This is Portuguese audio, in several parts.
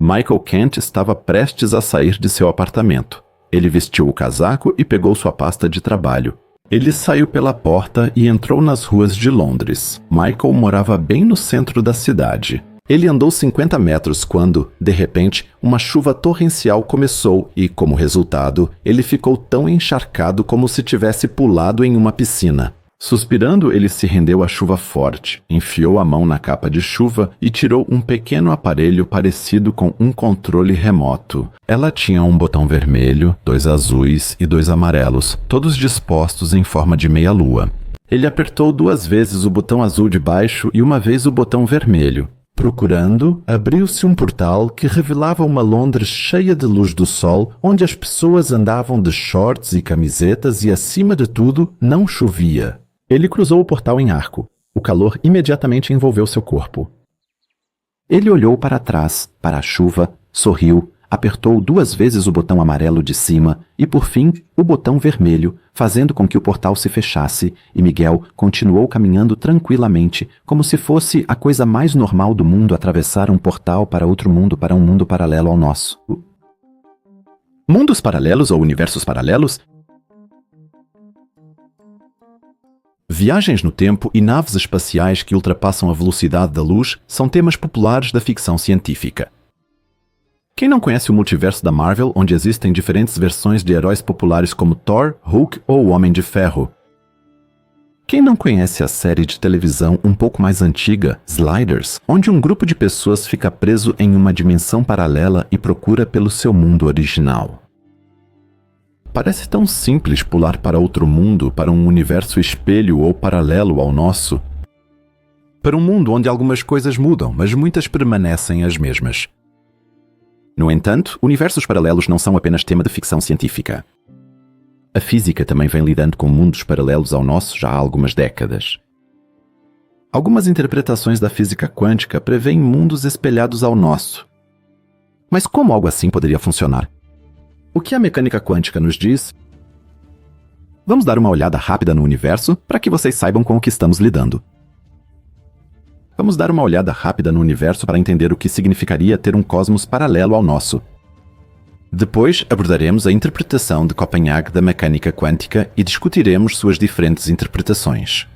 Michael Kent estava prestes a sair de seu apartamento. Ele vestiu o casaco e pegou sua pasta de trabalho. Ele saiu pela porta e entrou nas ruas de Londres. Michael morava bem no centro da cidade. Ele andou 50 metros quando, de repente, uma chuva torrencial começou e, como resultado, ele ficou tão encharcado como se tivesse pulado em uma piscina. Suspirando, ele se rendeu à chuva forte, enfiou a mão na capa de chuva e tirou um pequeno aparelho parecido com um controle remoto. Ela tinha um botão vermelho, 2 azuis e 2 amarelos, todos dispostos em forma de meia-lua. Ele apertou 2 vezes o botão azul de baixo e uma vez o botão vermelho. Procurando, abriu-se um portal que revelava uma Londres cheia de luz do sol, onde as pessoas andavam de shorts e camisetas e, acima de tudo, não chovia. Ele cruzou o portal em arco. O calor imediatamente envolveu seu corpo. Ele olhou para trás, para a chuva, sorriu, apertou 2 vezes o botão amarelo de cima e, por fim, o botão vermelho, fazendo com que o portal se fechasse, e Miguel continuou caminhando tranquilamente, como se fosse a coisa mais normal do mundo atravessar um portal para outro mundo, para um mundo paralelo ao nosso. Mundos paralelos ou universos paralelos? Viagens no tempo e naves espaciais que ultrapassam a velocidade da luz são temas populares da ficção científica. Quem não conhece o multiverso da Marvel, onde existem diferentes versões de heróis populares como Thor, Hulk ou o Homem de Ferro? Quem não conhece a série de televisão um pouco mais antiga, Sliders, onde um grupo de pessoas fica preso em uma dimensão paralela e procura pelo seu mundo original? Parece tão simples pular para outro mundo, para um universo espelho ou paralelo ao nosso. Para um mundo onde algumas coisas mudam, mas muitas permanecem as mesmas. No entanto, universos paralelos não são apenas tema de ficção científica. A física também vem lidando com mundos paralelos ao nosso já há algumas décadas. Algumas interpretações da física quântica prevêem mundos espelhados ao nosso. Mas como algo assim poderia funcionar? O que a mecânica quântica nos diz? Vamos dar uma olhada rápida no universo para que vocês saibam com o que estamos lidando. Vamos dar uma olhada rápida no universo para entender o que significaria ter um cosmos paralelo ao nosso. Depois abordaremos a interpretação de Copenhague da mecânica quântica e discutiremos suas diferentes interpretações.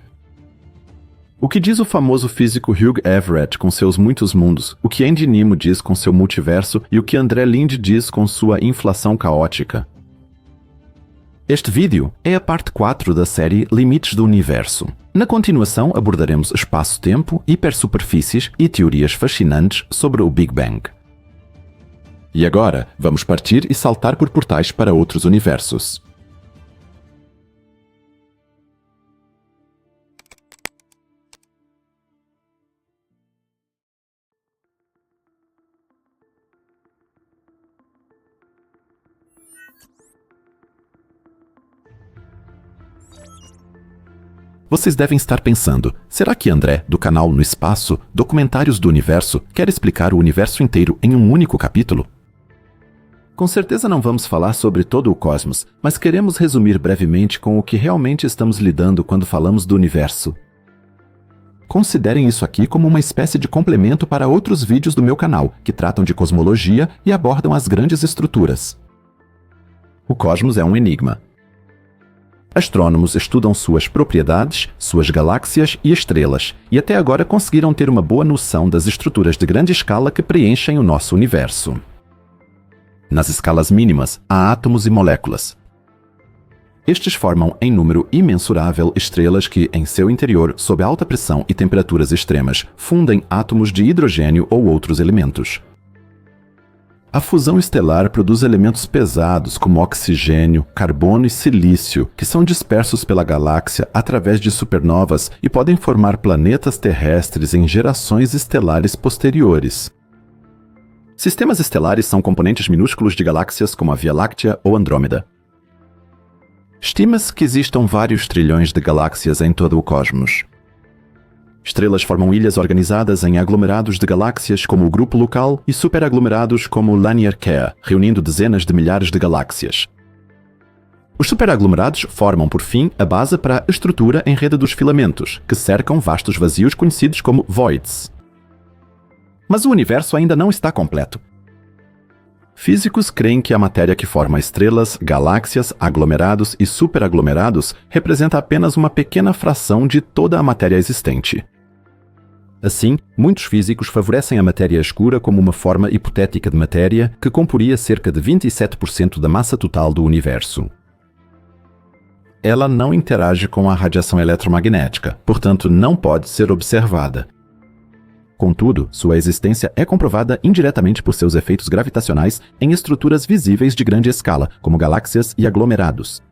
O que diz o famoso físico Hugh Everett com seus muitos mundos, o que Andy Nemo diz com seu multiverso e o que André Linde diz com sua inflação caótica. Este vídeo é a parte 4 da série Limites do Universo. Na continuação abordaremos espaço-tempo, hipersuperfícies e teorias fascinantes sobre o Big Bang. E agora, vamos partir e saltar por portais para outros universos. Vocês devem estar pensando, será que André, do canal No Espaço, Documentários do Universo, quer explicar o universo inteiro em um único capítulo? Com certeza não vamos falar sobre todo o cosmos, mas queremos resumir brevemente com o que realmente estamos lidando quando falamos do universo. Considerem isso aqui como uma espécie de complemento para outros vídeos do meu canal, que tratam de cosmologia e abordam as grandes estruturas. O cosmos é um enigma. Astrônomos estudam suas propriedades, suas galáxias e estrelas, e até agora conseguiram ter uma boa noção das estruturas de grande escala que preenchem o nosso universo. Nas escalas mínimas, há átomos e moléculas. Estes formam, em número imensurável, estrelas que, em seu interior, sob alta pressão e temperaturas extremas, fundem átomos de hidrogênio ou outros elementos. A fusão estelar produz elementos pesados como oxigênio, carbono e silício, que são dispersos pela galáxia através de supernovas e podem formar planetas terrestres em gerações estelares posteriores. Sistemas estelares são componentes minúsculos de galáxias como a Via Láctea ou Andrômeda. Estima-se que existam vários trilhões de galáxias em todo o cosmos. Estrelas formam ilhas organizadas em aglomerados de galáxias como o Grupo Local e superaglomerados como o Laniakea, reunindo dezenas de milhares de galáxias. Os superaglomerados formam, por fim, a base para a estrutura em rede dos filamentos, que cercam vastos vazios conhecidos como voids. Mas o universo ainda não está completo. Físicos creem que a matéria que forma estrelas, galáxias, aglomerados e superaglomerados representa apenas uma pequena fração de toda a matéria existente. Assim, muitos físicos favorecem a matéria escura como uma forma hipotética de matéria que comporia cerca de 27% da massa total do universo. Ela não interage com a radiação eletromagnética, portanto não pode ser observada. Contudo, sua existência é comprovada indiretamente por seus efeitos gravitacionais em estruturas visíveis de grande escala, como galáxias e aglomerados.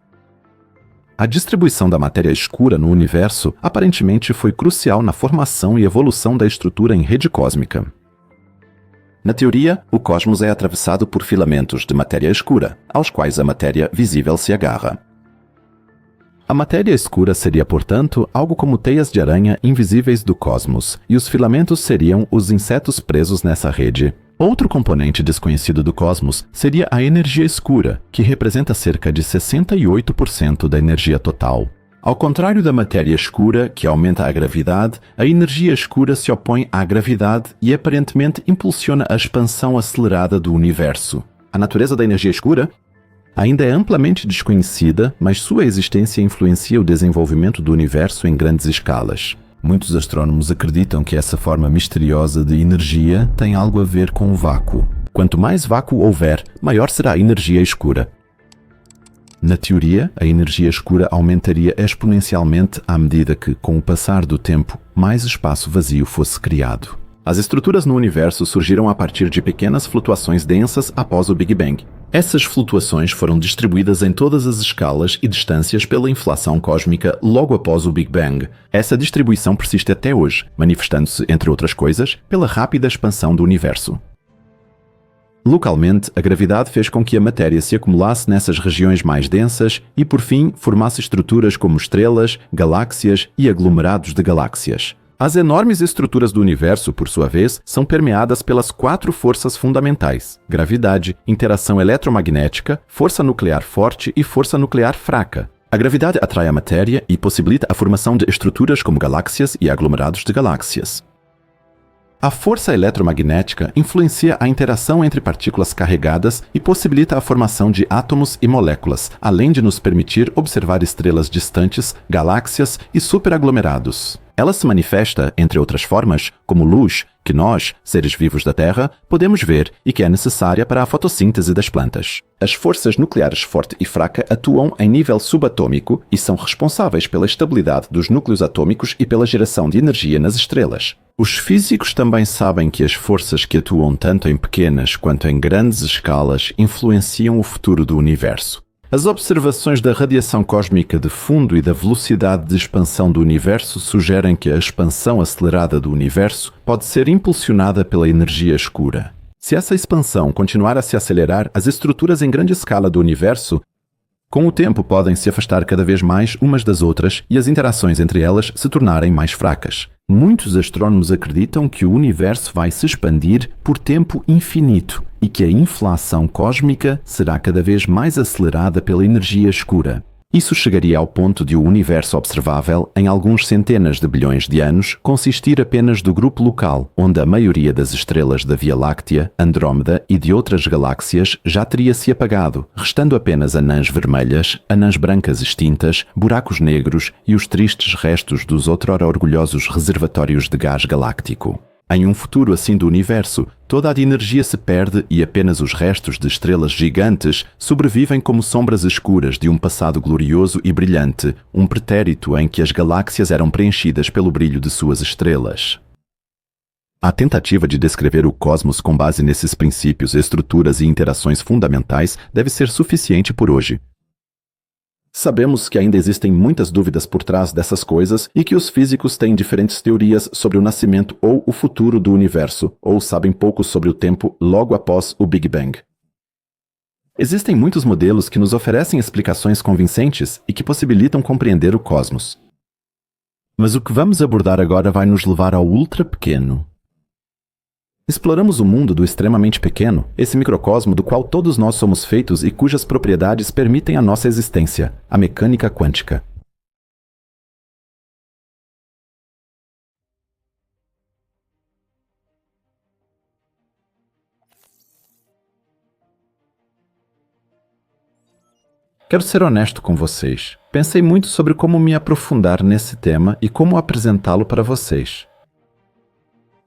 A distribuição da matéria escura no universo aparentemente foi crucial na formação e evolução da estrutura em rede cósmica. Na teoria, o cosmos é atravessado por filamentos de matéria escura, aos quais a matéria visível se agarra. A matéria escura seria, portanto, algo como teias de aranha invisíveis do cosmos, e os filamentos seriam os insetos presos nessa rede. Outro componente desconhecido do cosmos seria a energia escura, que representa cerca de 68% da energia total. Ao contrário da matéria escura, que aumenta a gravidade, a energia escura se opõe à gravidade e aparentemente impulsiona a expansão acelerada do universo. A natureza da energia escura ainda é amplamente desconhecida, mas sua existência influencia o desenvolvimento do universo em grandes escalas. Muitos astrônomos acreditam que essa forma misteriosa de energia tem algo a ver com o vácuo. Quanto mais vácuo houver, maior será a energia escura. Na teoria, a energia escura aumentaria exponencialmente à medida que, com o passar do tempo, mais espaço vazio fosse criado. As estruturas no universo surgiram a partir de pequenas flutuações densas após o Big Bang. Essas flutuações foram distribuídas em todas as escalas e distâncias pela inflação cósmica logo após o Big Bang. Essa distribuição persiste até hoje, manifestando-se, entre outras coisas, pela rápida expansão do universo. Localmente, a gravidade fez com que a matéria se acumulasse nessas regiões mais densas e, por fim, formasse estruturas como estrelas, galáxias e aglomerados de galáxias. As enormes estruturas do universo, por sua vez, são permeadas pelas 4 forças fundamentais: gravidade, interação eletromagnética, força nuclear forte e força nuclear fraca. A gravidade atrai a matéria e possibilita a formação de estruturas como galáxias e aglomerados de galáxias. A força eletromagnética influencia a interação entre partículas carregadas e possibilita a formação de átomos e moléculas, além de nos permitir observar estrelas distantes, galáxias e superaglomerados. Ela se manifesta, entre outras formas, como luz, que nós, seres vivos da Terra, podemos ver e que é necessária para a fotossíntese das plantas. As forças nucleares forte e fraca atuam em nível subatômico e são responsáveis pela estabilidade dos núcleos atômicos e pela geração de energia nas estrelas. Os físicos também sabem que as forças que atuam tanto em pequenas quanto em grandes escalas influenciam o futuro do universo. As observações da radiação cósmica de fundo e da velocidade de expansão do universo sugerem que a expansão acelerada do universo pode ser impulsionada pela energia escura. Se essa expansão continuar a se acelerar, as estruturas em grande escala do universo, com o tempo, podem se afastar cada vez mais umas das outras e as interações entre elas se tornarem mais fracas. Muitos astrônomos acreditam que o universo vai se expandir por tempo infinito e que a inflação cósmica será cada vez mais acelerada pela energia escura. Isso chegaria ao ponto de o universo observável, em alguns centenas de bilhões de anos, consistir apenas do grupo local, onde a maioria das estrelas da Via Láctea, Andrómeda e de outras galáxias já teria se apagado, restando apenas anãs vermelhas, anãs brancas extintas, buracos negros e os tristes restos dos outrora orgulhosos reservatórios de gás galáctico. Em um futuro assim do universo, toda a energia se perde e apenas os restos de estrelas gigantes sobrevivem como sombras escuras de um passado glorioso e brilhante, um pretérito em que as galáxias eram preenchidas pelo brilho de suas estrelas. A tentativa de descrever o cosmos com base nesses princípios, estruturas e interações fundamentais deve ser suficiente por hoje. Sabemos que ainda existem muitas dúvidas por trás dessas coisas e que os físicos têm diferentes teorias sobre o nascimento ou o futuro do universo, ou sabem pouco sobre o tempo logo após o Big Bang. Existem muitos modelos que nos oferecem explicações convincentes e que possibilitam compreender o cosmos. Mas o que vamos abordar agora vai nos levar ao ultra pequeno. Exploramos o mundo do extremamente pequeno, esse microcosmo do qual todos nós somos feitos e cujas propriedades permitem a nossa existência, a mecânica quântica. Quero ser honesto com vocês. Pensei muito sobre como me aprofundar nesse tema e como apresentá-lo para vocês.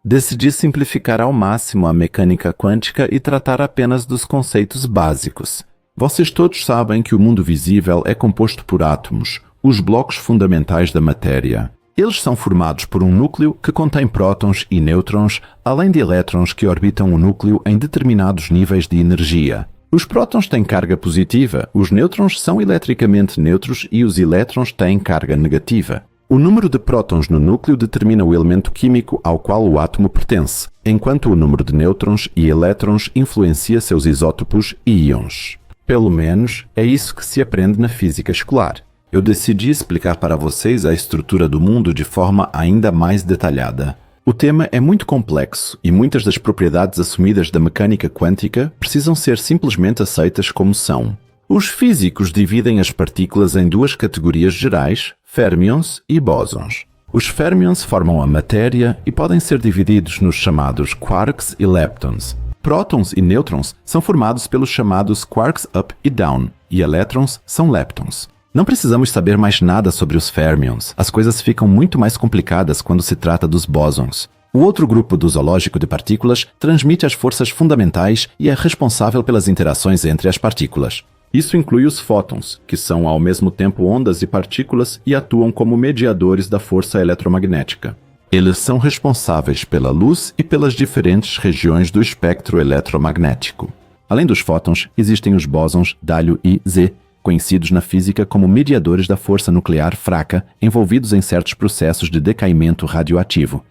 Decidi simplificar ao máximo a mecânica quântica e tratar apenas dos conceitos básicos. Vocês todos sabem que o mundo visível é composto por átomos, os blocos fundamentais da matéria. Eles são formados por um núcleo que contém prótons e nêutrons, além de elétrons que orbitam o núcleo em determinados níveis de energia. Os prótons têm carga positiva, os nêutrons são eletricamente neutros e os elétrons têm carga negativa. O número de prótons no núcleo determina o elemento químico ao qual o átomo pertence, enquanto o número de nêutrons e elétrons influencia seus isótopos e íons. Pelo menos é isso que se aprende na física escolar. Eu decidi explicar para vocês a estrutura do mundo de forma ainda mais detalhada. O tema é muito complexo e muitas das propriedades assumidas da mecânica quântica precisam ser simplesmente aceitas como são. Os físicos dividem as partículas em duas categorias gerais, férmions e bósons. Os férmions formam a matéria e podem ser divididos nos chamados quarks e leptons. Prótons e nêutrons são formados pelos chamados quarks up e down, e elétrons são leptons. Não precisamos saber mais nada sobre os férmions. As coisas ficam muito mais complicadas quando se trata dos bósons. O outro grupo do zoológico de partículas transmite as forças fundamentais e é responsável pelas interações entre as partículas. Isso inclui os fótons, que são ao mesmo tempo ondas e partículas e atuam como mediadores da força eletromagnética. Eles são responsáveis pela luz e pelas diferentes regiões do espectro eletromagnético. Além dos fótons, existem os bósons W e Z, conhecidos na física como mediadores da força nuclear fraca, envolvidos em certos processos de decaimento radioativo.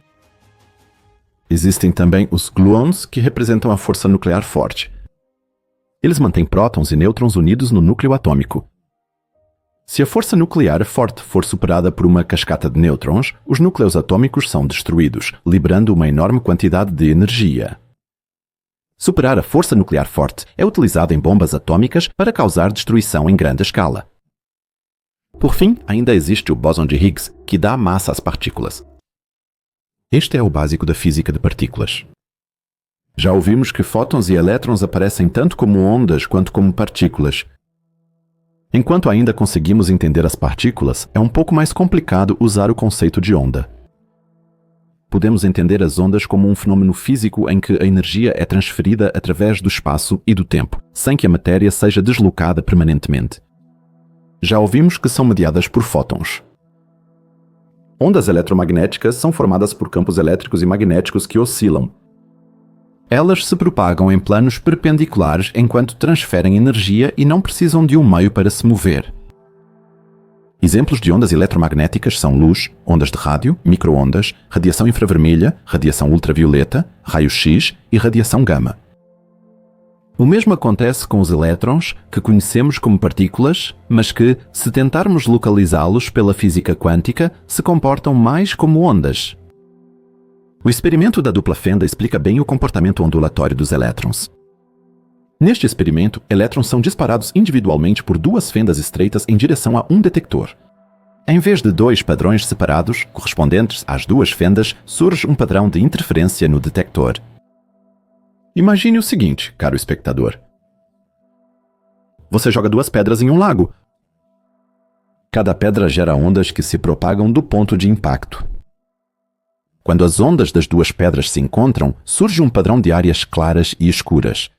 Existem também os gluons, que representam a força nuclear forte. Eles mantêm prótons e nêutrons unidos no núcleo atômico. Se a força nuclear forte for superada por uma cascata de nêutrons, os núcleos atômicos são destruídos, liberando uma enorme quantidade de energia. Superar a força nuclear forte é utilizado em bombas atômicas para causar destruição em grande escala. Por fim, ainda existe o bóson de Higgs, que dá massa às partículas. Este é o básico da física de partículas. Já ouvimos que fótons e elétrons aparecem tanto como ondas quanto como partículas. Enquanto ainda conseguimos entender as partículas, é um pouco mais complicado usar o conceito de onda. Podemos entender as ondas como um fenômeno físico em que a energia é transferida através do espaço e do tempo, sem que a matéria seja deslocada permanentemente. Já ouvimos que são mediadas por fótons. Ondas eletromagnéticas são formadas por campos elétricos e magnéticos que oscilam. Elas se propagam em planos perpendiculares enquanto transferem energia e não precisam de um meio para se mover. Exemplos de ondas eletromagnéticas são luz, ondas de rádio, micro-ondas, radiação infravermelha, radiação ultravioleta, raio-x e radiação gama. O mesmo acontece com os elétrons, que conhecemos como partículas, mas que, se tentarmos localizá-los pela física quântica, se comportam mais como ondas. O experimento da dupla fenda explica bem o comportamento ondulatório dos elétrons. Neste experimento, elétrons são disparados individualmente por duas fendas estreitas em direção a um detector. Em vez de dois padrões separados, correspondentes às duas fendas, surge um padrão de interferência no detector. Imagine o seguinte, caro espectador. Você joga duas pedras em um lago. Cada pedra gera ondas que se propagam do ponto de impacto. Quando as ondas das duas pedras se encontram, surge um padrão de áreas claras e escuras.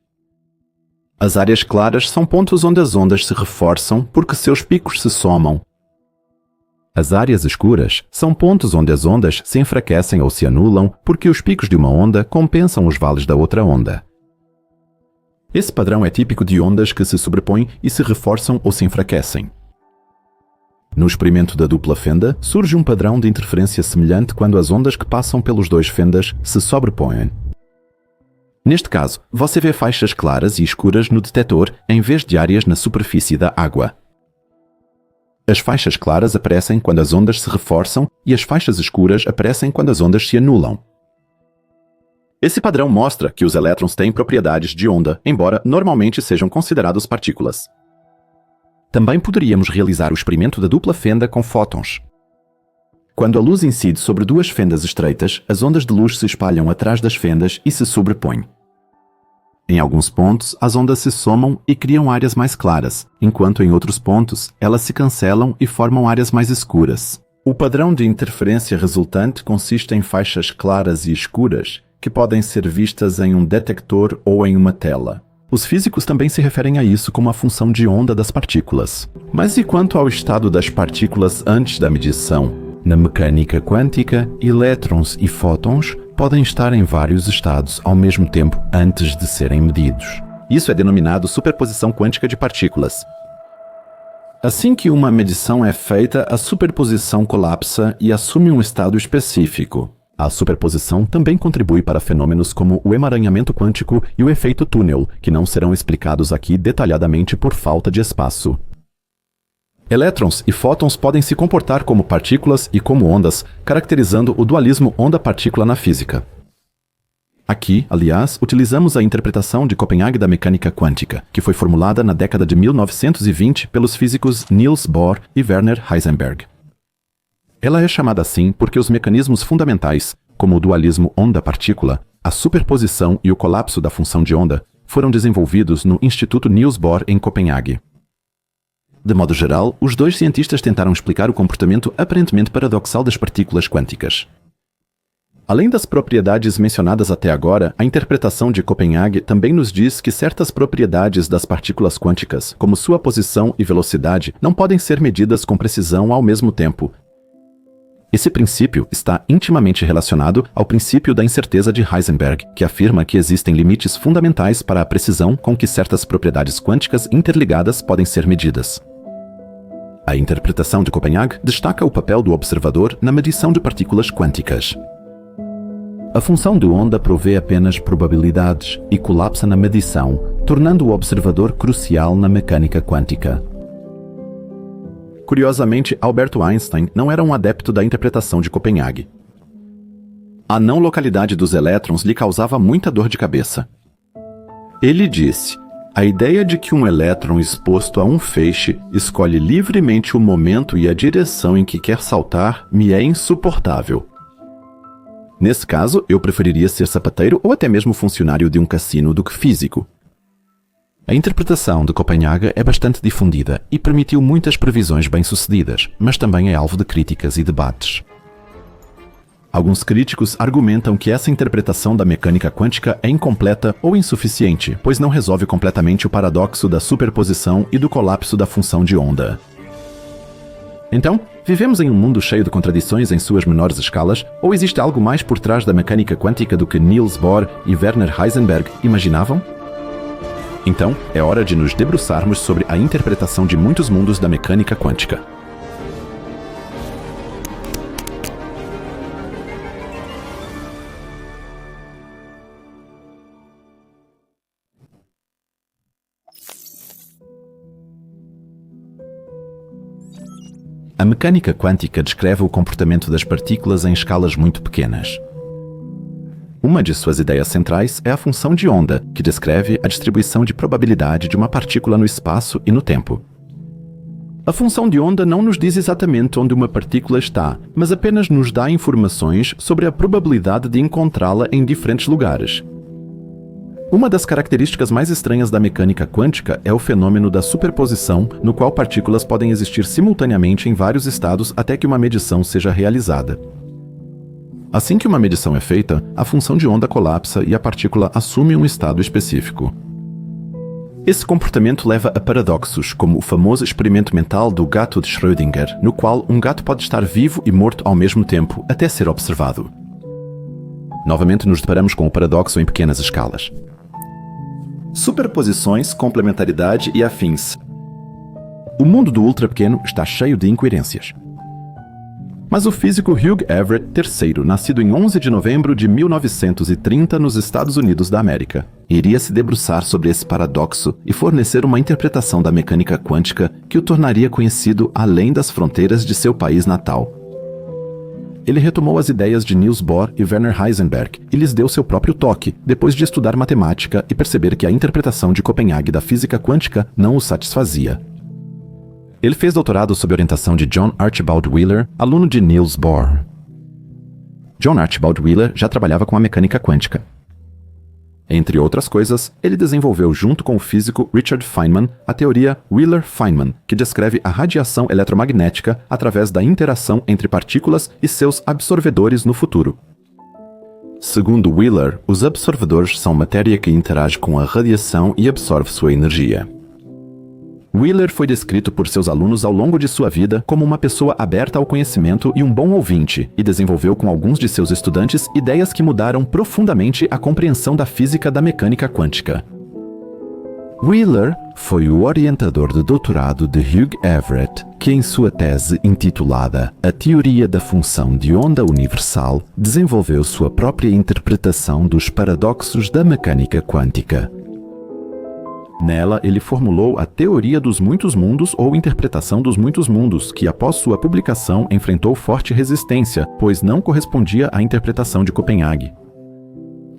As áreas claras são pontos onde as ondas se reforçam porque seus picos se somam. As áreas escuras são pontos onde as ondas se enfraquecem ou se anulam porque os picos de uma onda compensam os vales da outra onda. Esse padrão é típico de ondas que se sobrepõem e se reforçam ou se enfraquecem. No experimento da dupla fenda, surge um padrão de interferência semelhante quando as ondas que passam pelos dois fendas se sobrepõem. Neste caso, você vê faixas claras e escuras no detector em vez de áreas na superfície da água. As faixas claras aparecem quando as ondas se reforçam e as faixas escuras aparecem quando as ondas se anulam. Esse padrão mostra que os elétrons têm propriedades de onda, embora normalmente sejam considerados partículas. Também poderíamos realizar o experimento da dupla fenda com fótons. Quando a luz incide sobre duas fendas estreitas, as ondas de luz se espalham atrás das fendas e se sobrepõem. Em alguns pontos, as ondas se somam e criam áreas mais claras, enquanto em outros pontos, elas se cancelam e formam áreas mais escuras. O padrão de interferência resultante consiste em faixas claras e escuras, que podem ser vistas em um detector ou em uma tela. Os físicos também se referem a isso como a função de onda das partículas. Mas e quanto ao estado das partículas antes da medição? Na mecânica quântica, elétrons e fótons podem estar em vários estados ao mesmo tempo antes de serem medidos. Isso é denominado superposição quântica de partículas. Assim que uma medição é feita, a superposição colapsa e assume um estado específico. A superposição também contribui para fenômenos como o emaranhamento quântico e o efeito túnel, que não serão explicados aqui detalhadamente por falta de espaço. Elétrons e fótons podem se comportar como partículas e como ondas, caracterizando o dualismo onda-partícula na física. Aqui, aliás, utilizamos a interpretação de Copenhague da mecânica quântica, que foi formulada na década de 1920 pelos físicos Niels Bohr e Werner Heisenberg. Ela é chamada assim porque os mecanismos fundamentais, como o dualismo onda-partícula, a superposição e o colapso da função de onda, foram desenvolvidos no Instituto Niels Bohr em Copenhague. De modo geral, os dois cientistas tentaram explicar o comportamento aparentemente paradoxal das partículas quânticas. Além das propriedades mencionadas até agora, a interpretação de Copenhague também nos diz que certas propriedades das partículas quânticas, como sua posição e velocidade, não podem ser medidas com precisão ao mesmo tempo. Esse princípio está intimamente relacionado ao princípio da incerteza de Heisenberg, que afirma que existem limites fundamentais para a precisão com que certas propriedades quânticas interligadas podem ser medidas. A interpretação de Copenhague destaca o papel do observador na medição de partículas quânticas. A função de onda provê apenas probabilidades e colapsa na medição, tornando o observador crucial na mecânica quântica. Curiosamente, Albert Einstein não era um adepto da interpretação de Copenhague. A não localidade dos elétrons lhe causava muita dor de cabeça. Ele disse: "A ideia de que um elétron exposto a um feixe escolhe livremente o momento e a direção em que quer saltar me é insuportável. Nesse caso, eu preferiria ser sapateiro ou até mesmo funcionário de um cassino do que físico." A interpretação de Copenhague é bastante difundida e permitiu muitas previsões bem-sucedidas, mas também é alvo de críticas e debates. Alguns críticos argumentam que essa interpretação da mecânica quântica é incompleta ou insuficiente, pois não resolve completamente o paradoxo da superposição e do colapso da função de onda. Então, vivemos em um mundo cheio de contradições em suas menores escalas, ou existe algo mais por trás da mecânica quântica do que Niels Bohr e Werner Heisenberg imaginavam? Então, é hora de nos debruçarmos sobre a interpretação de muitos mundos da mecânica quântica. A mecânica quântica descreve o comportamento das partículas em escalas muito pequenas. Uma de suas ideias centrais é a função de onda, que descreve a distribuição de probabilidade de uma partícula no espaço e no tempo. A função de onda não nos diz exatamente onde uma partícula está, mas apenas nos dá informações sobre a probabilidade de encontrá-la em diferentes lugares. Uma das características mais estranhas da mecânica quântica é o fenômeno da superposição, no qual partículas podem existir simultaneamente em vários estados até que uma medição seja realizada. Assim que uma medição é feita, a função de onda colapsa e a partícula assume um estado específico. Esse comportamento leva a paradoxos, como o famoso experimento mental do gato de Schrödinger, no qual um gato pode estar vivo e morto ao mesmo tempo, até ser observado. Novamente nos deparamos com o paradoxo em pequenas escalas. Superposições, complementaridade e afins. O mundo do ultra-pequeno está cheio de incoerências. Mas o físico Hugh Everett III, nascido em 11 de novembro de 1930 nos Estados Unidos da América, iria se debruçar sobre esse paradoxo e fornecer uma interpretação da mecânica quântica que o tornaria conhecido além das fronteiras de seu país natal. Ele retomou as ideias de Niels Bohr e Werner Heisenberg e lhes deu seu próprio toque, depois de estudar matemática e perceber que a interpretação de Copenhague da física quântica não o satisfazia. Ele fez doutorado sob orientação de John Archibald Wheeler, aluno de Niels Bohr. John Archibald Wheeler já trabalhava com a mecânica quântica. Entre outras coisas, ele desenvolveu junto com o físico Richard Feynman a teoria Wheeler-Feynman, que descreve a radiação eletromagnética através da interação entre partículas e seus absorvedores no futuro. Segundo Wheeler, os absorvedores são matéria que interage com a radiação e absorve sua energia. Wheeler foi descrito por seus alunos ao longo de sua vida como uma pessoa aberta ao conhecimento e um bom ouvinte, e desenvolveu com alguns de seus estudantes ideias que mudaram profundamente a compreensão da física da mecânica quântica. Wheeler foi o orientador de doutorado de Hugh Everett, que em sua tese intitulada A Teoria da Função de Onda Universal, desenvolveu sua própria interpretação dos paradoxos da mecânica quântica. Nela, ele formulou a teoria dos muitos mundos ou interpretação dos muitos mundos, que após sua publicação enfrentou forte resistência, pois não correspondia à interpretação de Copenhague.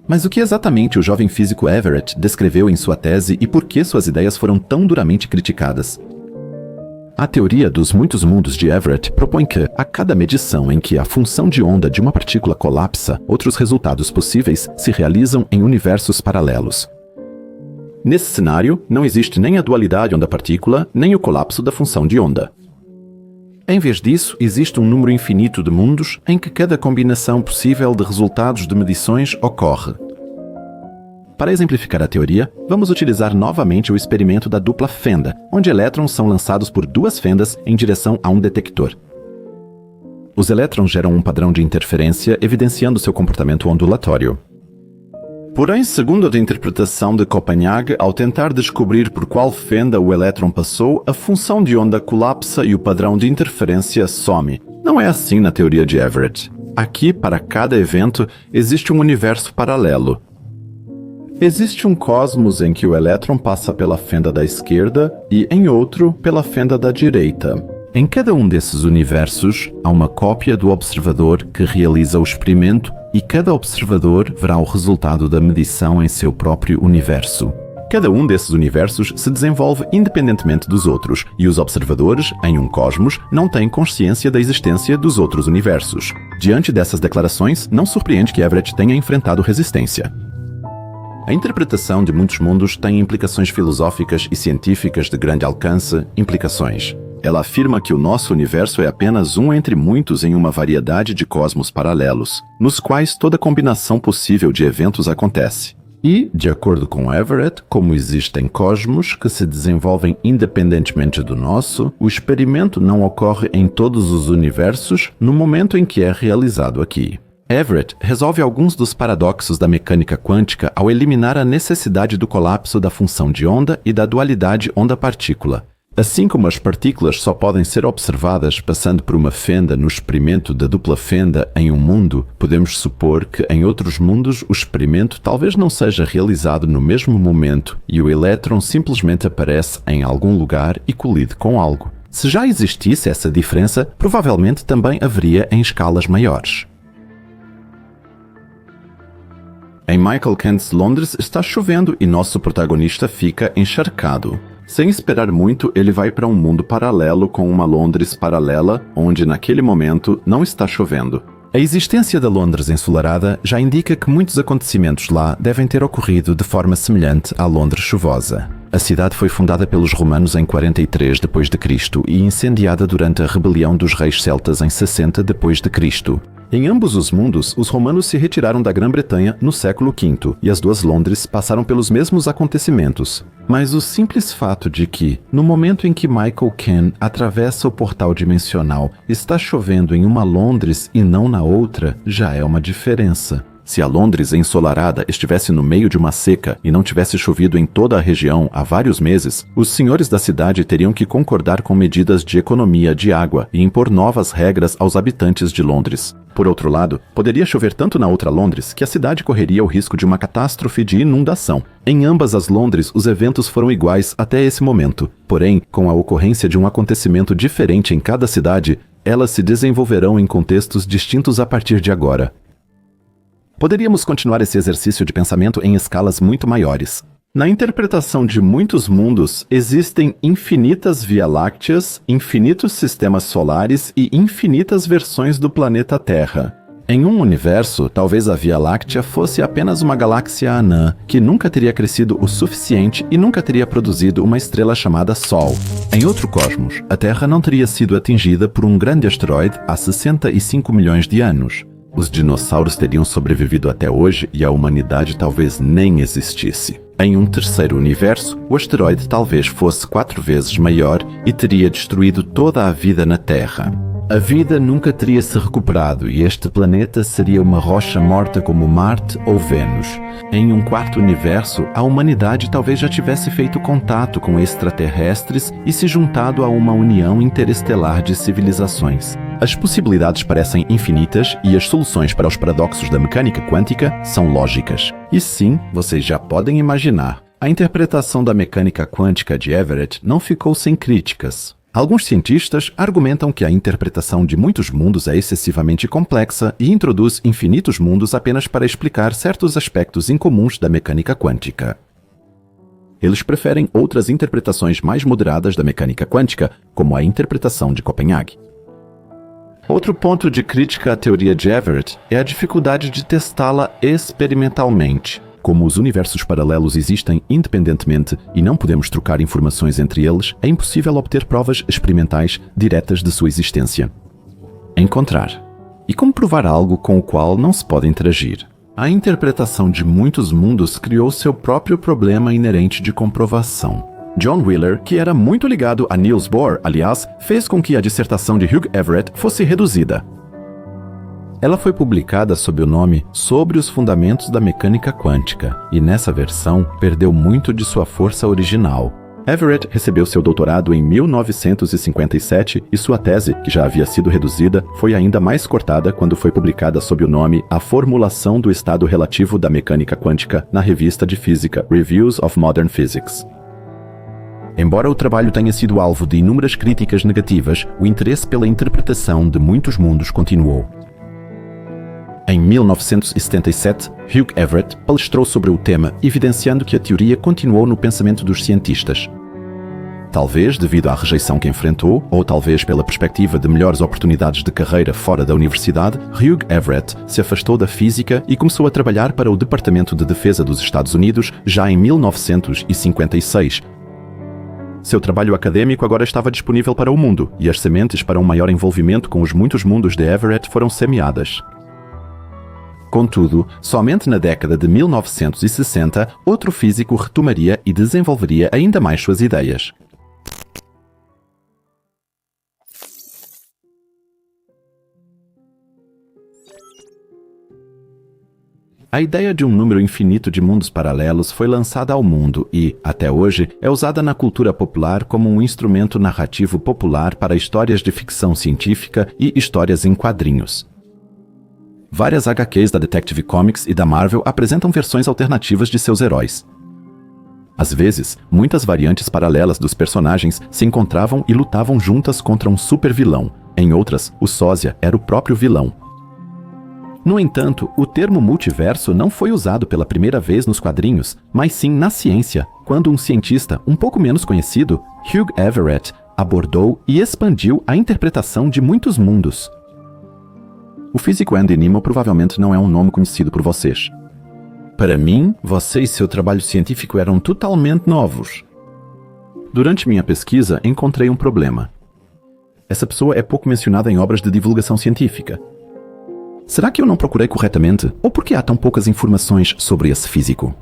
Mas o que exatamente o jovem físico Everett descreveu em sua tese e por que suas ideias foram tão duramente criticadas? A teoria dos muitos mundos de Everett propõe que, a cada medição em que a função de onda de uma partícula colapsa, outros resultados possíveis se realizam em universos paralelos. Nesse cenário, não existe nem a dualidade onda-partícula, nem o colapso da função de onda. Em vez disso, existe um número infinito de mundos em que cada combinação possível de resultados de medições ocorre. Para exemplificar a teoria, vamos utilizar novamente o experimento da dupla fenda, onde elétrons são lançados por duas fendas em direção a um detector. Os elétrons geram um padrão de interferência, evidenciando seu comportamento ondulatório. Porém, segundo a interpretação de Copenhague, ao tentar descobrir por qual fenda o elétron passou, a função de onda colapsa e o padrão de interferência some. Não é assim na teoria de Everett. Aqui, para cada evento, existe um universo paralelo. Existe um cosmos em que o elétron passa pela fenda da esquerda e, em outro, pela fenda da direita. Em cada um desses universos, há uma cópia do observador que realiza o experimento e cada observador verá o resultado da medição em seu próprio universo. Cada um desses universos se desenvolve independentemente dos outros, e os observadores, em um cosmos, não têm consciência da existência dos outros universos. Diante dessas declarações, não surpreende que Everett tenha enfrentado resistência. A interpretação de muitos mundos tem implicações filosóficas e científicas de grande alcance, implicações. Ela afirma que o nosso universo é apenas um entre muitos em uma variedade de cosmos paralelos, nos quais toda combinação possível de eventos acontece. E, de acordo com Everett, como existem cosmos que se desenvolvem independentemente do nosso, o experimento não ocorre em todos os universos no momento em que é realizado aqui. Everett resolve alguns dos paradoxos da mecânica quântica ao eliminar a necessidade do colapso da função de onda e da dualidade onda-partícula. Assim como as partículas só podem ser observadas passando por uma fenda no experimento da dupla fenda em um mundo, podemos supor que em outros mundos o experimento talvez não seja realizado no mesmo momento e o elétron simplesmente aparece em algum lugar e colide com algo. Se já existisse essa diferença, provavelmente também haveria em escalas maiores. Em Michael Kent's Londres está chovendo e nosso protagonista fica encharcado. Sem esperar muito, ele vai para um mundo paralelo com uma Londres paralela, onde naquele momento não está chovendo. A existência da Londres ensolarada já indica que muitos acontecimentos lá devem ter ocorrido de forma semelhante à Londres chuvosa. A cidade foi fundada pelos romanos em 43 d.C. e incendiada durante a rebelião dos reis celtas em 60 d.C. Em ambos os mundos, os romanos se retiraram da Grã-Bretanha no século V e as duas Londres passaram pelos mesmos acontecimentos. Mas o simples fato de que, no momento em que Michael Kent atravessa o portal dimensional, está chovendo em uma Londres e não na outra, já é uma diferença. Se a Londres ensolarada estivesse no meio de uma seca e não tivesse chovido em toda a região há vários meses, os senhores da cidade teriam que concordar com medidas de economia de água e impor novas regras aos habitantes de Londres. Por outro lado, poderia chover tanto na outra Londres que a cidade correria o risco de uma catástrofe de inundação. Em ambas as Londres, os eventos foram iguais até esse momento. Porém, com a ocorrência de um acontecimento diferente em cada cidade, elas se desenvolverão em contextos distintos a partir de agora. Poderíamos continuar esse exercício de pensamento em escalas muito maiores. Na interpretação de muitos mundos, existem infinitas Via-Lácteas, infinitos sistemas solares e infinitas versões do planeta Terra. Em um universo, talvez a Via Láctea fosse apenas uma galáxia anã que nunca teria crescido o suficiente e nunca teria produzido uma estrela chamada Sol. Em outro cosmos, a Terra não teria sido atingida por um grande asteroide há 65 milhões de anos. Os dinossauros teriam sobrevivido até hoje e a humanidade talvez nem existisse. Em um terceiro universo, o asteroide talvez fosse 4 vezes maior e teria destruído toda a vida na Terra. A vida nunca teria se recuperado e este planeta seria uma rocha morta como Marte ou Vênus. Em um quarto universo, a humanidade talvez já tivesse feito contato com extraterrestres e se juntado a uma união interestelar de civilizações. As possibilidades parecem infinitas e as soluções para os paradoxos da mecânica quântica são lógicas. E sim, vocês já podem imaginar, a interpretação da mecânica quântica de Everett não ficou sem críticas. Alguns cientistas argumentam que a interpretação de muitos mundos é excessivamente complexa e introduz infinitos mundos apenas para explicar certos aspectos incomuns da mecânica quântica. Eles preferem outras interpretações mais moderadas da mecânica quântica, como a interpretação de Copenhague. Outro ponto de crítica à teoria de Everett é a dificuldade de testá-la experimentalmente. Como os universos paralelos existem independentemente e não podemos trocar informações entre eles, é impossível obter provas experimentais diretas de sua existência. Encontrar. E como provar algo com o qual não se pode interagir? A interpretação de muitos mundos criou seu próprio problema inerente de comprovação. John Wheeler, que era muito ligado a Niels Bohr, aliás, fez com que a dissertação de Hugh Everett fosse reduzida. Ela foi publicada sob o nome Sobre os Fundamentos da Mecânica Quântica, e nessa versão perdeu muito de sua força original. Everett recebeu seu doutorado em 1957 e sua tese, que já havia sido reduzida, foi ainda mais cortada quando foi publicada sob o nome A Formulação do Estado Relativo da Mecânica Quântica na revista de física Reviews of Modern Physics. Embora o trabalho tenha sido alvo de inúmeras críticas negativas, o interesse pela interpretação de muitos mundos continuou. Em 1977, Hugh Everett palestrou sobre o tema, evidenciando que a teoria continuou no pensamento dos cientistas. Talvez devido à rejeição que enfrentou, ou talvez pela perspectiva de melhores oportunidades de carreira fora da universidade, Hugh Everett se afastou da física e começou a trabalhar para o Departamento de Defesa dos Estados Unidos já em 1956. Seu trabalho acadêmico agora estava disponível para o mundo, e as sementes para um maior envolvimento com os muitos mundos de Everett foram semeadas. Contudo, somente na década de 1960, outro físico retomaria e desenvolveria ainda mais suas ideias. A ideia de um número infinito de mundos paralelos foi lançada ao mundo e, até hoje, é usada na cultura popular como um instrumento narrativo popular para histórias de ficção científica e histórias em quadrinhos. Várias HQs da Detective Comics e da Marvel apresentam versões alternativas de seus heróis. Às vezes, muitas variantes paralelas dos personagens se encontravam e lutavam juntas contra um super-vilão. Em outras, o sósia era o próprio vilão. No entanto, o termo multiverso não foi usado pela primeira vez nos quadrinhos, mas sim na ciência, quando um cientista um pouco menos conhecido, Hugh Everett, abordou e expandiu a interpretação de muitos mundos. O físico Andy Nemo provavelmente não é um nome conhecido por vocês. Para mim, você e seu trabalho científico eram totalmente novos. Durante minha pesquisa, encontrei um problema. Essa pessoa é pouco mencionada em obras de divulgação científica. Será que eu não procurei corretamente? Ou por que há tão poucas informações sobre esse físico?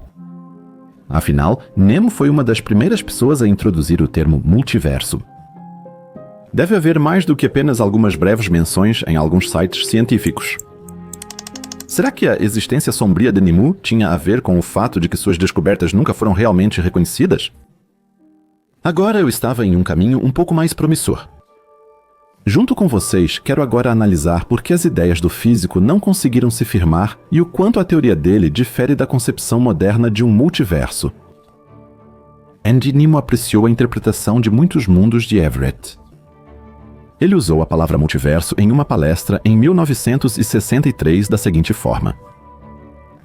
Afinal, Nemo foi uma das primeiras pessoas a introduzir o termo multiverso. Deve haver mais do que apenas algumas breves menções em alguns sites científicos. Será que a existência sombria de Nemo tinha a ver com o fato de que suas descobertas nunca foram realmente reconhecidas? Agora eu estava em um caminho um pouco mais promissor. Junto com vocês, quero agora analisar por que as ideias do físico não conseguiram se firmar e o quanto a teoria dele difere da concepção moderna de um multiverso. Andy Nemo apreciou a interpretação de muitos mundos de Everett. Ele usou a palavra multiverso em uma palestra em 1963 da seguinte forma: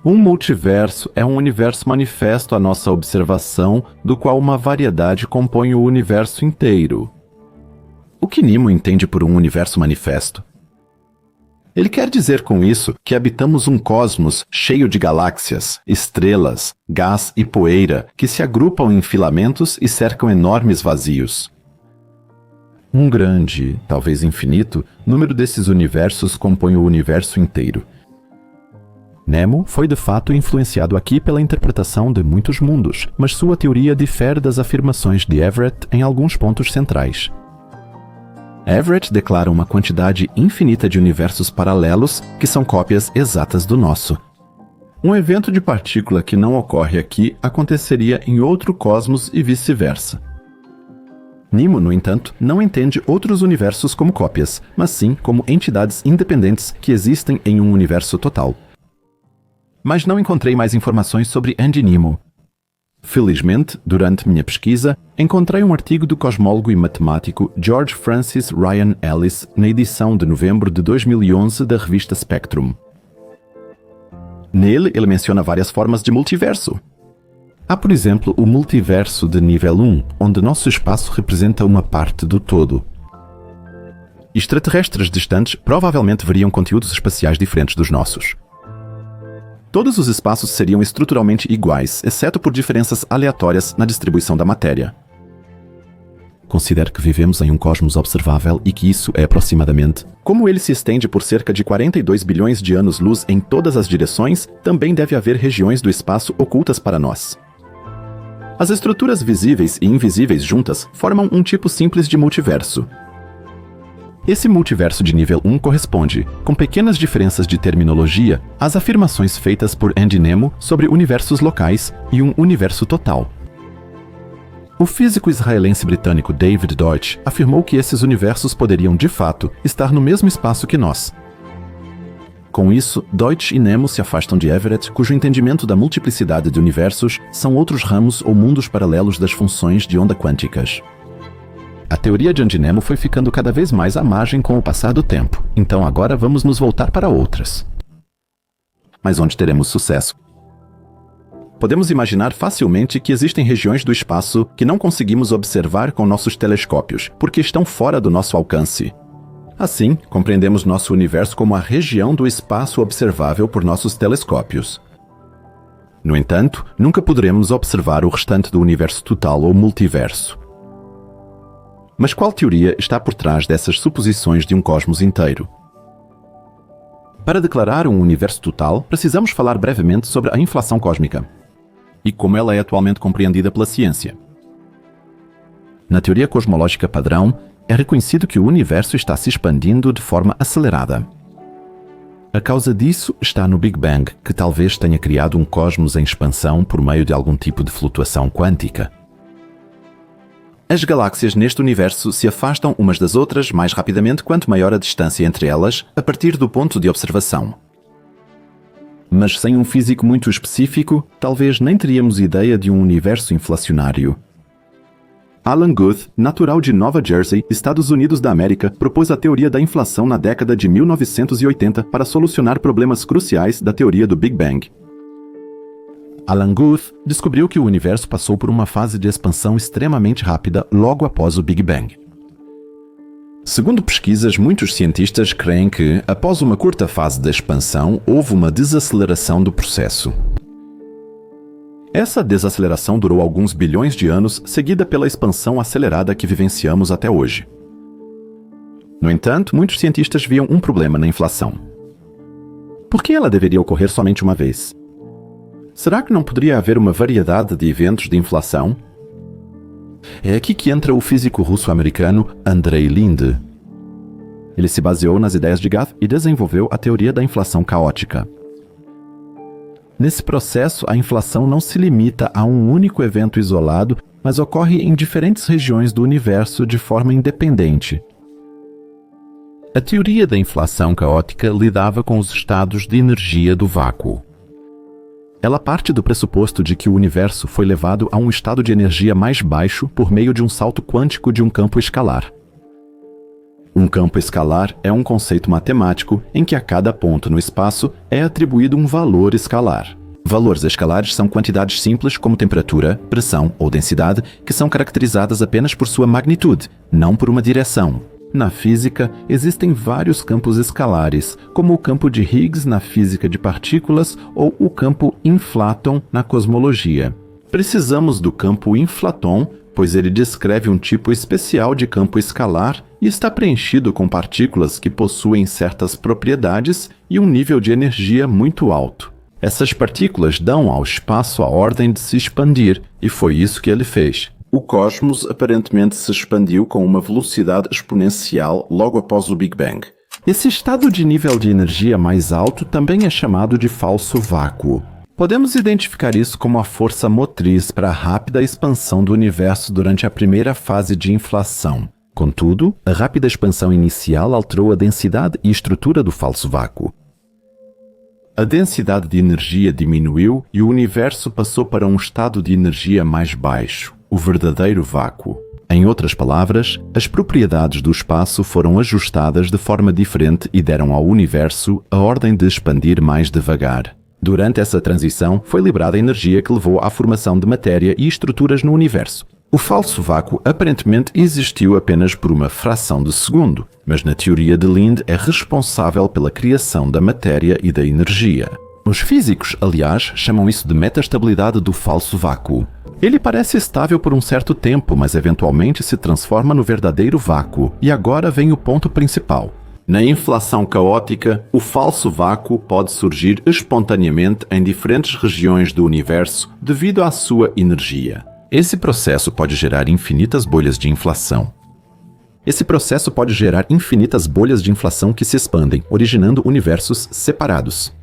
um multiverso é um universo manifesto à nossa observação, do qual uma variedade compõe o universo inteiro. O que Nemo entende por um universo manifesto? Ele quer dizer com isso que habitamos um cosmos cheio de galáxias, estrelas, gás e poeira que se agrupam em filamentos e cercam enormes vazios. Um grande, talvez infinito, número desses universos compõe o universo inteiro. Nemo foi de fato influenciado aqui pela interpretação de muitos mundos, mas sua teoria difere das afirmações de Everett em alguns pontos centrais. Everett declara uma quantidade infinita de universos paralelos que são cópias exatas do nosso. Um evento de partícula que não ocorre aqui aconteceria em outro cosmos e vice-versa. Nemo, no entanto, não entende outros universos como cópias, mas sim como entidades independentes que existem em um universo total. Mas não encontrei mais informações sobre Andy Nemo. Felizmente, durante minha pesquisa, encontrei um artigo do cosmólogo e matemático George Francis Ryan Ellis na edição de novembro de 2011 da revista Spectrum. Nele, ele menciona várias formas de multiverso. Há, por exemplo, o multiverso de nível 1, onde nosso espaço representa uma parte do todo. Extraterrestres distantes provavelmente veriam conteúdos espaciais diferentes dos nossos. Todos os espaços seriam estruturalmente iguais, exceto por diferenças aleatórias na distribuição da matéria. Considero que vivemos em um cosmos observável e que isso é aproximadamente. Como ele se estende por cerca de 42 bilhões de anos-luz em todas as direções, também deve haver regiões do espaço ocultas para nós. As estruturas visíveis e invisíveis juntas formam um tipo simples de multiverso. Esse multiverso de nível 1 corresponde, com pequenas diferenças de terminologia, às afirmações feitas por Andy Nemo sobre universos locais e um universo total. O físico israelense-britânico David Deutsch afirmou que esses universos poderiam, de fato, estar no mesmo espaço que nós. Com isso, Deutsch e Nemo se afastam de Everett, cujo entendimento da multiplicidade de universos são outros ramos ou mundos paralelos das funções de onda quânticas. A teoria de Andy Nemo foi ficando cada vez mais à margem com o passar do tempo, então agora vamos nos voltar para outras. Mas onde teremos sucesso? Podemos imaginar facilmente que existem regiões do espaço que não conseguimos observar com nossos telescópios, porque estão fora do nosso alcance. Assim, compreendemos nosso universo como a região do espaço observável por nossos telescópios. No entanto, nunca poderemos observar o restante do universo total ou multiverso. Mas qual teoria está por trás dessas suposições de um cosmos inteiro? Para declarar um universo total, precisamos falar brevemente sobre a inflação cósmica e como ela é atualmente compreendida pela ciência. Na teoria cosmológica padrão, é reconhecido que o universo está se expandindo de forma acelerada. A causa disso está no Big Bang, que talvez tenha criado um cosmos em expansão por meio de algum tipo de flutuação quântica. As galáxias neste universo se afastam umas das outras mais rapidamente quanto maior a distância entre elas a partir do ponto de observação. Mas sem um físico muito específico, talvez nem teríamos ideia de um universo inflacionário. Alan Guth, natural de Nova Jersey, Estados Unidos da América, propôs a teoria da inflação na década de 1980 para solucionar problemas cruciais da teoria do Big Bang. Alan Guth descobriu que o universo passou por uma fase de expansão extremamente rápida logo após o Big Bang. Segundo pesquisas, muitos cientistas creem que, após uma curta fase de expansão, houve uma desaceleração do processo. Essa desaceleração durou alguns bilhões de anos, seguida pela expansão acelerada que vivenciamos até hoje. No entanto, muitos cientistas viam um problema na inflação. Por que ela deveria ocorrer somente uma vez? Será que não poderia haver uma variedade de eventos de inflação? É aqui que entra o físico russo-americano Andrei Linde. Ele se baseou nas ideias de Guth e desenvolveu a teoria da inflação caótica. Nesse processo, a inflação não se limita a um único evento isolado, mas ocorre em diferentes regiões do universo de forma independente. A teoria da inflação caótica lidava com os estados de energia do vácuo. Ela parte do pressuposto de que o universo foi levado a um estado de energia mais baixo por meio de um salto quântico de um campo escalar. Um campo escalar é um conceito matemático em que a cada ponto no espaço é atribuído um valor escalar. Valores escalares são quantidades simples como temperatura, pressão ou densidade que são caracterizadas apenas por sua magnitude, não por uma direção. Na física, existem vários campos escalares, como o campo de Higgs na física de partículas ou o campo inflaton na cosmologia. Precisamos do campo inflaton, pois ele descreve um tipo especial de campo escalar e está preenchido com partículas que possuem certas propriedades e um nível de energia muito alto. Essas partículas dão ao espaço a ordem de se expandir, e foi isso que ele fez. O cosmos aparentemente se expandiu com uma velocidade exponencial logo após o Big Bang. Esse estado de nível de energia mais alto também é chamado de falso vácuo. Podemos identificar isso como a força motriz para a rápida expansão do universo durante a primeira fase de inflação. Contudo, a rápida expansão inicial alterou a densidade e estrutura do falso vácuo. A densidade de energia diminuiu e o universo passou para um estado de energia mais baixo, o verdadeiro vácuo. Em outras palavras, as propriedades do espaço foram ajustadas de forma diferente e deram ao universo a ordem de expandir mais devagar. Durante essa transição, foi liberada a energia que levou à formação de matéria e estruturas no universo. O falso vácuo aparentemente existiu apenas por uma fração de segundo, mas na teoria de Linde é responsável pela criação da matéria e da energia. Os físicos, aliás, chamam isso de metastabilidade do falso vácuo. Ele parece estável por um certo tempo, mas eventualmente se transforma no verdadeiro vácuo. E agora vem o ponto principal. Na inflação caótica, o falso vácuo pode surgir espontaneamente em diferentes regiões do universo devido à sua energia. Esse processo pode gerar infinitas bolhas de inflação. Que se expandem, originando universos separados.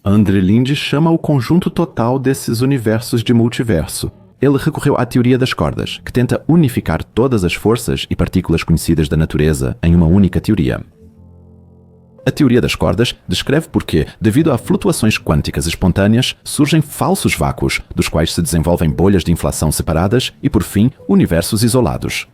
André Linde chama o conjunto total desses universos de multiverso. Ele recorreu à teoria das cordas, que tenta unificar todas as forças e partículas conhecidas da natureza em uma única teoria. A teoria das cordas descreve por que, devido a flutuações quânticas espontâneas, surgem falsos vácuos, dos quais se desenvolvem bolhas de inflação separadas e, por fim, universos isolados.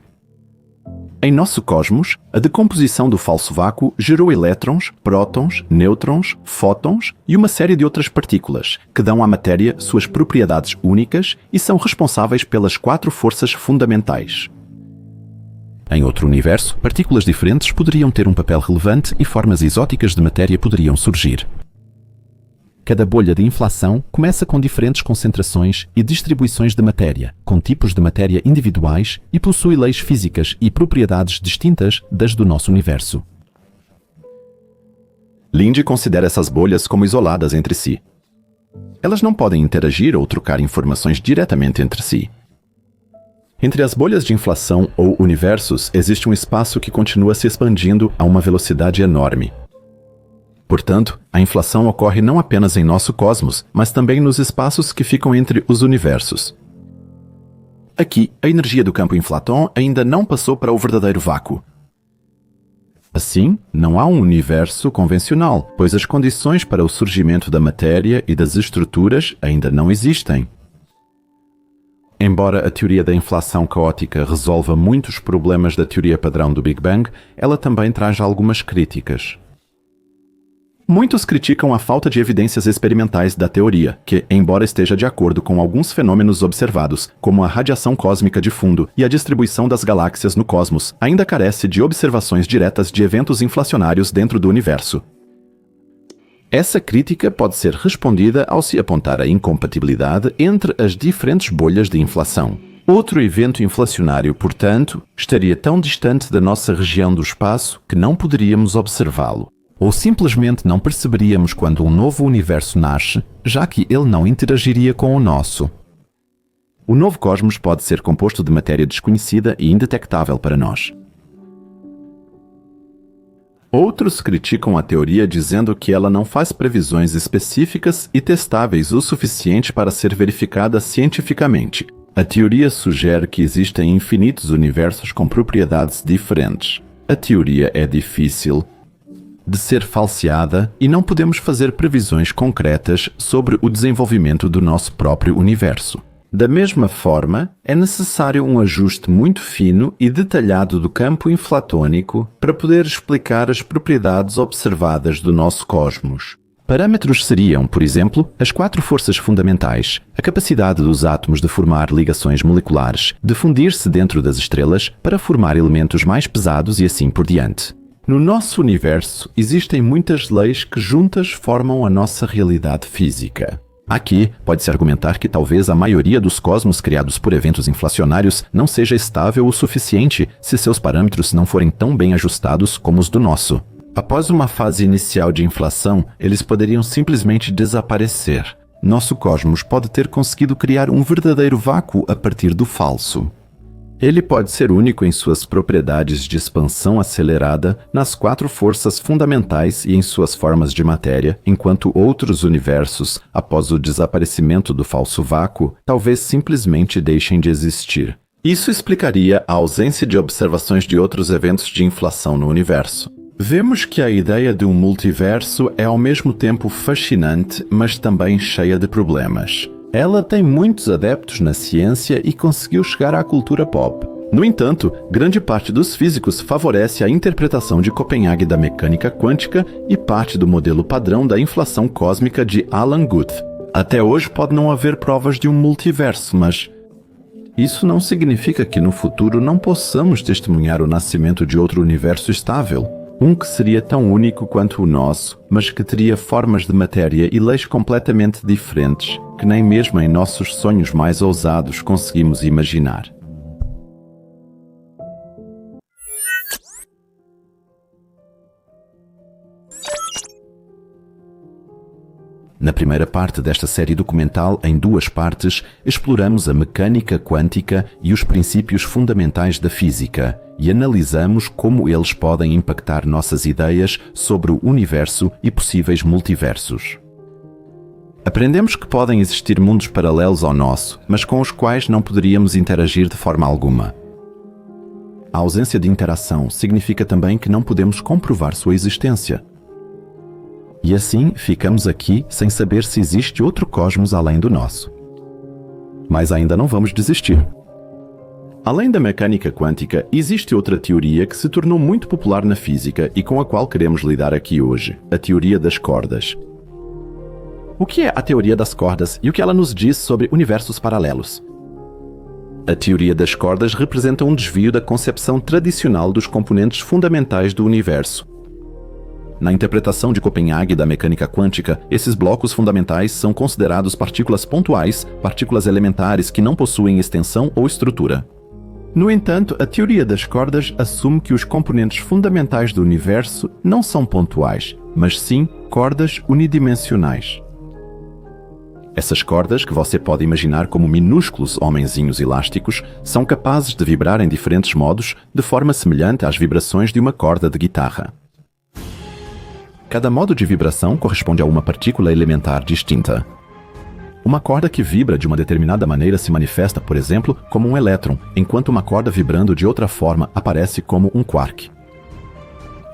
Em nosso cosmos, a decomposição do falso vácuo gerou elétrons, prótons, nêutrons, fótons e uma série de outras partículas, que dão à matéria suas propriedades únicas e são responsáveis pelas 4 forças fundamentais. Em outro universo, partículas diferentes poderiam ter um papel relevante e formas exóticas de matéria poderiam surgir. Cada bolha de inflação começa com diferentes concentrações e distribuições de matéria, com tipos de matéria individuais e possui leis físicas e propriedades distintas das do nosso universo. Linde considera essas bolhas como isoladas entre si. Elas não podem interagir ou trocar informações diretamente entre si. Entre as bolhas de inflação ou universos existe um espaço que continua se expandindo a uma velocidade enorme. Portanto, a inflação ocorre não apenas em nosso cosmos, mas também nos espaços que ficam entre os universos. Aqui, a energia do campo inflaton ainda não passou para o verdadeiro vácuo. Assim, não há um universo convencional, pois as condições para o surgimento da matéria e das estruturas ainda não existem. Embora a teoria da inflação caótica resolva muitos problemas da teoria padrão do Big Bang, ela também traz algumas críticas. Muitos criticam a falta de evidências experimentais da teoria, que, embora esteja de acordo com alguns fenômenos observados, como a radiação cósmica de fundo e a distribuição das galáxias no cosmos, ainda carece de observações diretas de eventos inflacionários dentro do universo. Essa crítica pode ser respondida ao se apontar a incompatibilidade entre as diferentes bolhas de inflação. Outro evento inflacionário, portanto, estaria tão distante da nossa região do espaço que não poderíamos observá-lo. Ou simplesmente não perceberíamos quando um novo universo nasce, já que ele não interagiria com o nosso. O novo cosmos pode ser composto de matéria desconhecida e indetectável para nós. Outros criticam a teoria dizendo que ela não faz previsões específicas e testáveis o suficiente para ser verificada cientificamente. A teoria sugere que existem infinitos universos com propriedades diferentes. A teoria é difícil de ser falseada e não podemos fazer previsões concretas sobre o desenvolvimento do nosso próprio universo. Da mesma forma, é necessário um ajuste muito fino e detalhado do campo inflatônico para poder explicar as propriedades observadas do nosso cosmos. Parâmetros seriam, por exemplo, as 4 forças fundamentais, a capacidade dos átomos de formar ligações moleculares, de fundir-se dentro das estrelas para formar elementos mais pesados e assim por diante. No nosso universo, existem muitas leis que juntas formam a nossa realidade física. Aqui, pode-se argumentar que talvez a maioria dos cosmos criados por eventos inflacionários não seja estável o suficiente se seus parâmetros não forem tão bem ajustados como os do nosso. Após uma fase inicial de inflação, eles poderiam simplesmente desaparecer. Nosso cosmos pode ter conseguido criar um verdadeiro vácuo a partir do falso. Ele pode ser único em suas propriedades de expansão acelerada, nas 4 forças fundamentais e em suas formas de matéria, enquanto outros universos, após o desaparecimento do falso vácuo, talvez simplesmente deixem de existir. Isso explicaria a ausência de observações de outros eventos de inflação no universo. Vemos que a ideia de um multiverso é ao mesmo tempo fascinante, mas também cheia de problemas. Ela tem muitos adeptos na ciência e conseguiu chegar à cultura pop. No entanto, grande parte dos físicos favorece a interpretação de Copenhague da mecânica quântica e parte do modelo padrão da inflação cósmica de Alan Guth. Até hoje pode não haver provas de um multiverso, mas isso não significa que no futuro não possamos testemunhar o nascimento de outro universo estável. Um que seria tão único quanto o nosso, mas que teria formas de matéria e leis completamente diferentes, que nem mesmo em nossos sonhos mais ousados conseguimos imaginar. Na primeira parte desta série documental, em 2 partes, exploramos a mecânica quântica e os princípios fundamentais da física e analisamos como eles podem impactar nossas ideias sobre o universo e possíveis multiversos. Aprendemos que podem existir mundos paralelos ao nosso, mas com os quais não poderíamos interagir de forma alguma. A ausência de interação significa também que não podemos comprovar sua existência. E assim, ficamos aqui sem saber se existe outro cosmos além do nosso. Mas ainda não vamos desistir. Além da mecânica quântica, existe outra teoria que se tornou muito popular na física e com a qual queremos lidar aqui hoje, a teoria das cordas. O que é a teoria das cordas e o que ela nos diz sobre universos paralelos? A teoria das cordas representa um desvio da concepção tradicional dos componentes fundamentais do universo. Na interpretação de Copenhague da mecânica quântica, esses blocos fundamentais são considerados partículas pontuais, partículas elementares que não possuem extensão ou estrutura. No entanto, a teoria das cordas assume que os componentes fundamentais do universo não são pontuais, mas sim cordas unidimensionais. Essas cordas, que você pode imaginar como minúsculos homenzinhos elásticos, são capazes de vibrar em diferentes modos, de forma semelhante às vibrações de uma corda de guitarra. Cada modo de vibração corresponde a uma partícula elementar distinta. Uma corda que vibra de uma determinada maneira se manifesta, por exemplo, como um elétron, enquanto uma corda vibrando de outra forma aparece como um quark.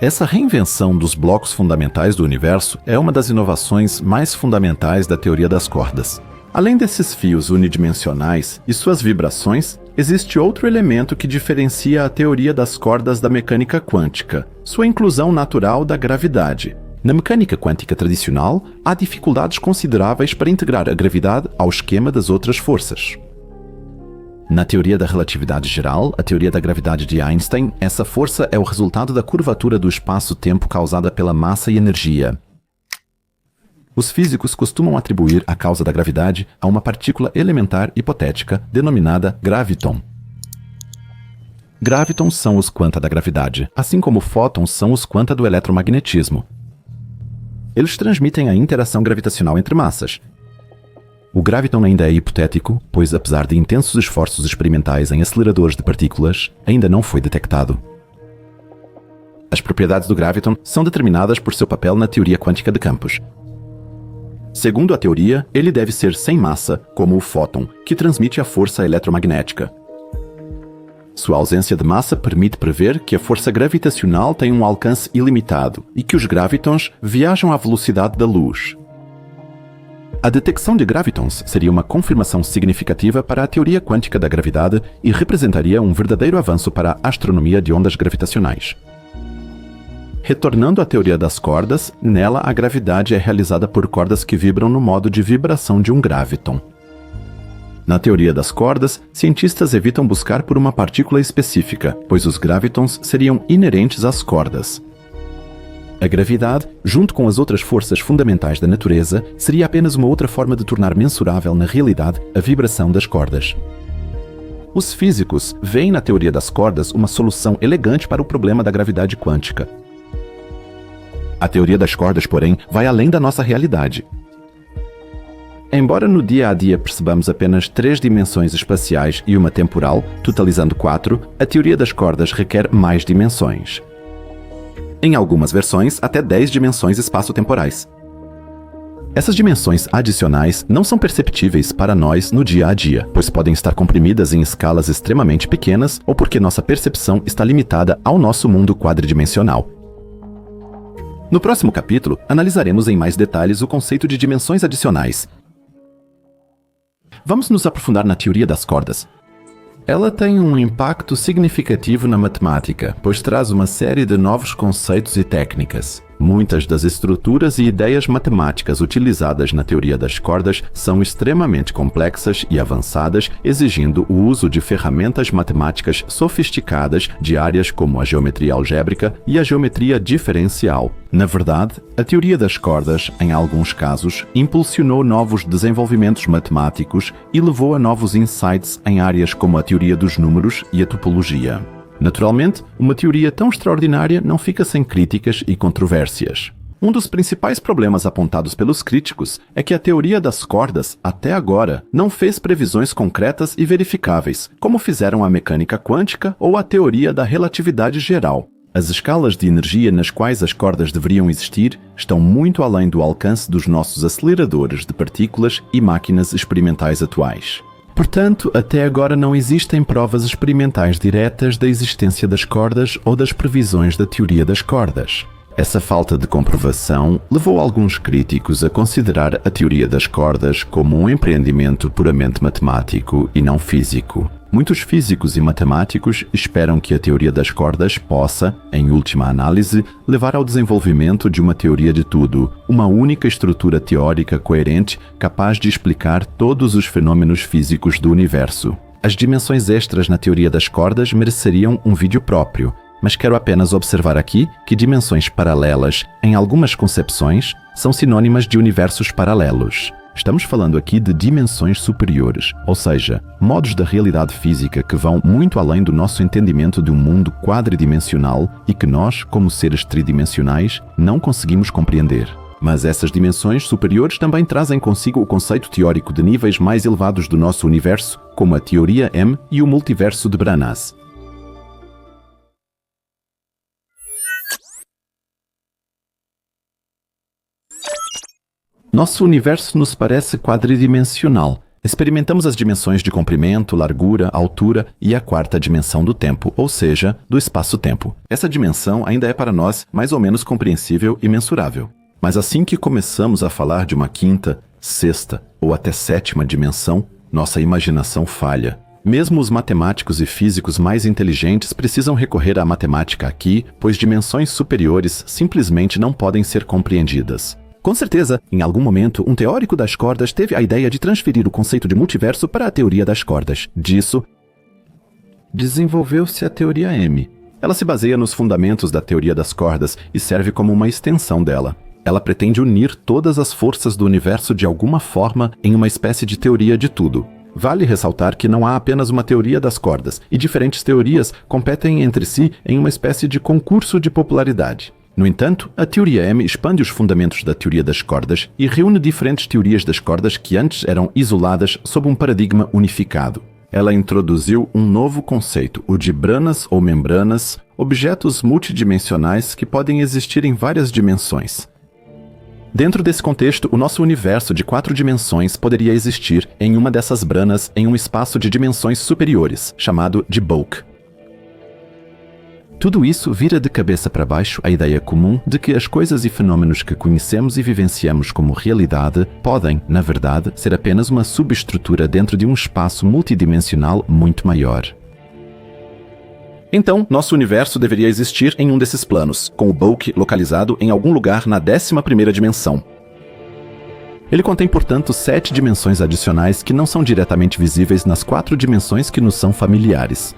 Essa reinvenção dos blocos fundamentais do universo é uma das inovações mais fundamentais da teoria das cordas. Além desses fios unidimensionais e suas vibrações, existe outro elemento que diferencia a teoria das cordas da mecânica quântica: sua inclusão natural da gravidade. Na mecânica quântica tradicional, há dificuldades consideráveis para integrar a gravidade ao esquema das outras forças. Na teoria da relatividade geral, a teoria da gravidade de Einstein, essa força é o resultado da curvatura do espaço-tempo causada pela massa e energia. Os físicos costumam atribuir a causa da gravidade a uma partícula elementar hipotética denominada graviton. Gravitons são os quanta da gravidade, assim como fótons são os quanta do eletromagnetismo. Eles transmitem a interação gravitacional entre massas. O graviton ainda é hipotético, pois apesar de intensos esforços experimentais em aceleradores de partículas, ainda não foi detectado. As propriedades do graviton são determinadas por seu papel na teoria quântica de campos. Segundo a teoria, ele deve ser sem massa, como o fóton, que transmite a força eletromagnética. Sua ausência de massa permite prever que a força gravitacional tem um alcance ilimitado e que os gravitons viajam à velocidade da luz. A detecção de gravitons seria uma confirmação significativa para a teoria quântica da gravidade e representaria um verdadeiro avanço para a astronomia de ondas gravitacionais. Retornando à teoria das cordas, nela a gravidade é realizada por cordas que vibram no modo de vibração de um graviton. Na teoria das cordas, cientistas evitam buscar por uma partícula específica, pois os gravitons seriam inerentes às cordas. A gravidade, junto com as outras forças fundamentais da natureza, seria apenas uma outra forma de tornar mensurável na realidade a vibração das cordas. Os físicos veem na teoria das cordas uma solução elegante para o problema da gravidade quântica. A teoria das cordas, porém, vai além da nossa realidade. Embora no dia a dia percebamos apenas 3 dimensões espaciais e uma temporal, totalizando 4, a teoria das cordas requer mais dimensões. Em algumas versões, até 10 dimensões espaço-temporais. Essas dimensões adicionais não são perceptíveis para nós no dia a dia, pois podem estar comprimidas em escalas extremamente pequenas ou porque nossa percepção está limitada ao nosso mundo quadridimensional. No próximo capítulo, analisaremos em mais detalhes o conceito de dimensões adicionais. Vamos nos aprofundar na teoria das cordas. Ela tem um impacto significativo na matemática, pois traz uma série de novos conceitos e técnicas. Muitas das estruturas e ideias matemáticas utilizadas na teoria das cordas são extremamente complexas e avançadas, exigindo o uso de ferramentas matemáticas sofisticadas de áreas como a geometria algébrica e a geometria diferencial. Na verdade, a teoria das cordas, em alguns casos, impulsionou novos desenvolvimentos matemáticos e levou a novos insights em áreas como a teoria dos números e a topologia. Naturalmente, uma teoria tão extraordinária não fica sem críticas e controvérsias. Um dos principais problemas apontados pelos críticos é que a teoria das cordas, até agora, não fez previsões concretas e verificáveis, como fizeram a mecânica quântica ou a teoria da relatividade geral. As escalas de energia nas quais as cordas deveriam existir estão muito além do alcance dos nossos aceleradores de partículas e máquinas experimentais atuais. Portanto, até agora não existem provas experimentais diretas da existência das cordas ou das previsões da teoria das cordas. Essa falta de comprovação levou alguns críticos a considerar a teoria das cordas como um empreendimento puramente matemático e não físico. Muitos físicos e matemáticos esperam que a teoria das cordas possa, em última análise, levar ao desenvolvimento de uma teoria de tudo, uma única estrutura teórica coerente capaz de explicar todos os fenômenos físicos do universo. As dimensões extras na teoria das cordas mereceriam um vídeo próprio, mas quero apenas observar aqui que dimensões paralelas, em algumas concepções, são sinônimas de universos paralelos. Estamos falando aqui de dimensões superiores, ou seja, modos da realidade física que vão muito além do nosso entendimento de um mundo quadridimensional e que nós, como seres tridimensionais, não conseguimos compreender. Mas essas dimensões superiores também trazem consigo o conceito teórico de níveis mais elevados do nosso universo, como a teoria M e o multiverso de Branagh. Nosso universo nos parece quadridimensional. Experimentamos as dimensões de comprimento, largura, altura e a quarta dimensão do tempo, ou seja, do espaço-tempo. Essa dimensão ainda é para nós mais ou menos compreensível e mensurável. Mas assim que começamos a falar de uma quinta, sexta ou até sétima dimensão, nossa imaginação falha. Mesmo os matemáticos e físicos mais inteligentes precisam recorrer à matemática aqui, pois dimensões superiores simplesmente não podem ser compreendidas. Com certeza, em algum momento, um teórico das cordas teve a ideia de transferir o conceito de multiverso para a teoria das cordas. Disso, desenvolveu-se a teoria M. Ela se baseia nos fundamentos da teoria das cordas e serve como uma extensão dela. Ela pretende unir todas as forças do universo de alguma forma em uma espécie de teoria de tudo. Vale ressaltar que não há apenas uma teoria das cordas, e diferentes teorias competem entre si em uma espécie de concurso de popularidade. No entanto, a teoria M expande os fundamentos da teoria das cordas e reúne diferentes teorias das cordas que antes eram isoladas sob um paradigma unificado. Ela introduziu um novo conceito, o de branas ou membranas, objetos multidimensionais que podem existir em várias dimensões. Dentro desse contexto, o nosso universo de 4 dimensões poderia existir em uma dessas branas em um espaço de dimensões superiores, chamado de bulk. Tudo isso vira de cabeça para baixo a ideia comum de que as coisas e fenômenos que conhecemos e vivenciamos como realidade podem, na verdade, ser apenas uma subestrutura dentro de um espaço multidimensional muito maior. Então, nosso universo deveria existir em um desses planos, com o bulk localizado em algum lugar na 11ª dimensão. Ele contém, portanto, 7 dimensões adicionais que não são diretamente visíveis nas 4 dimensões que nos são familiares.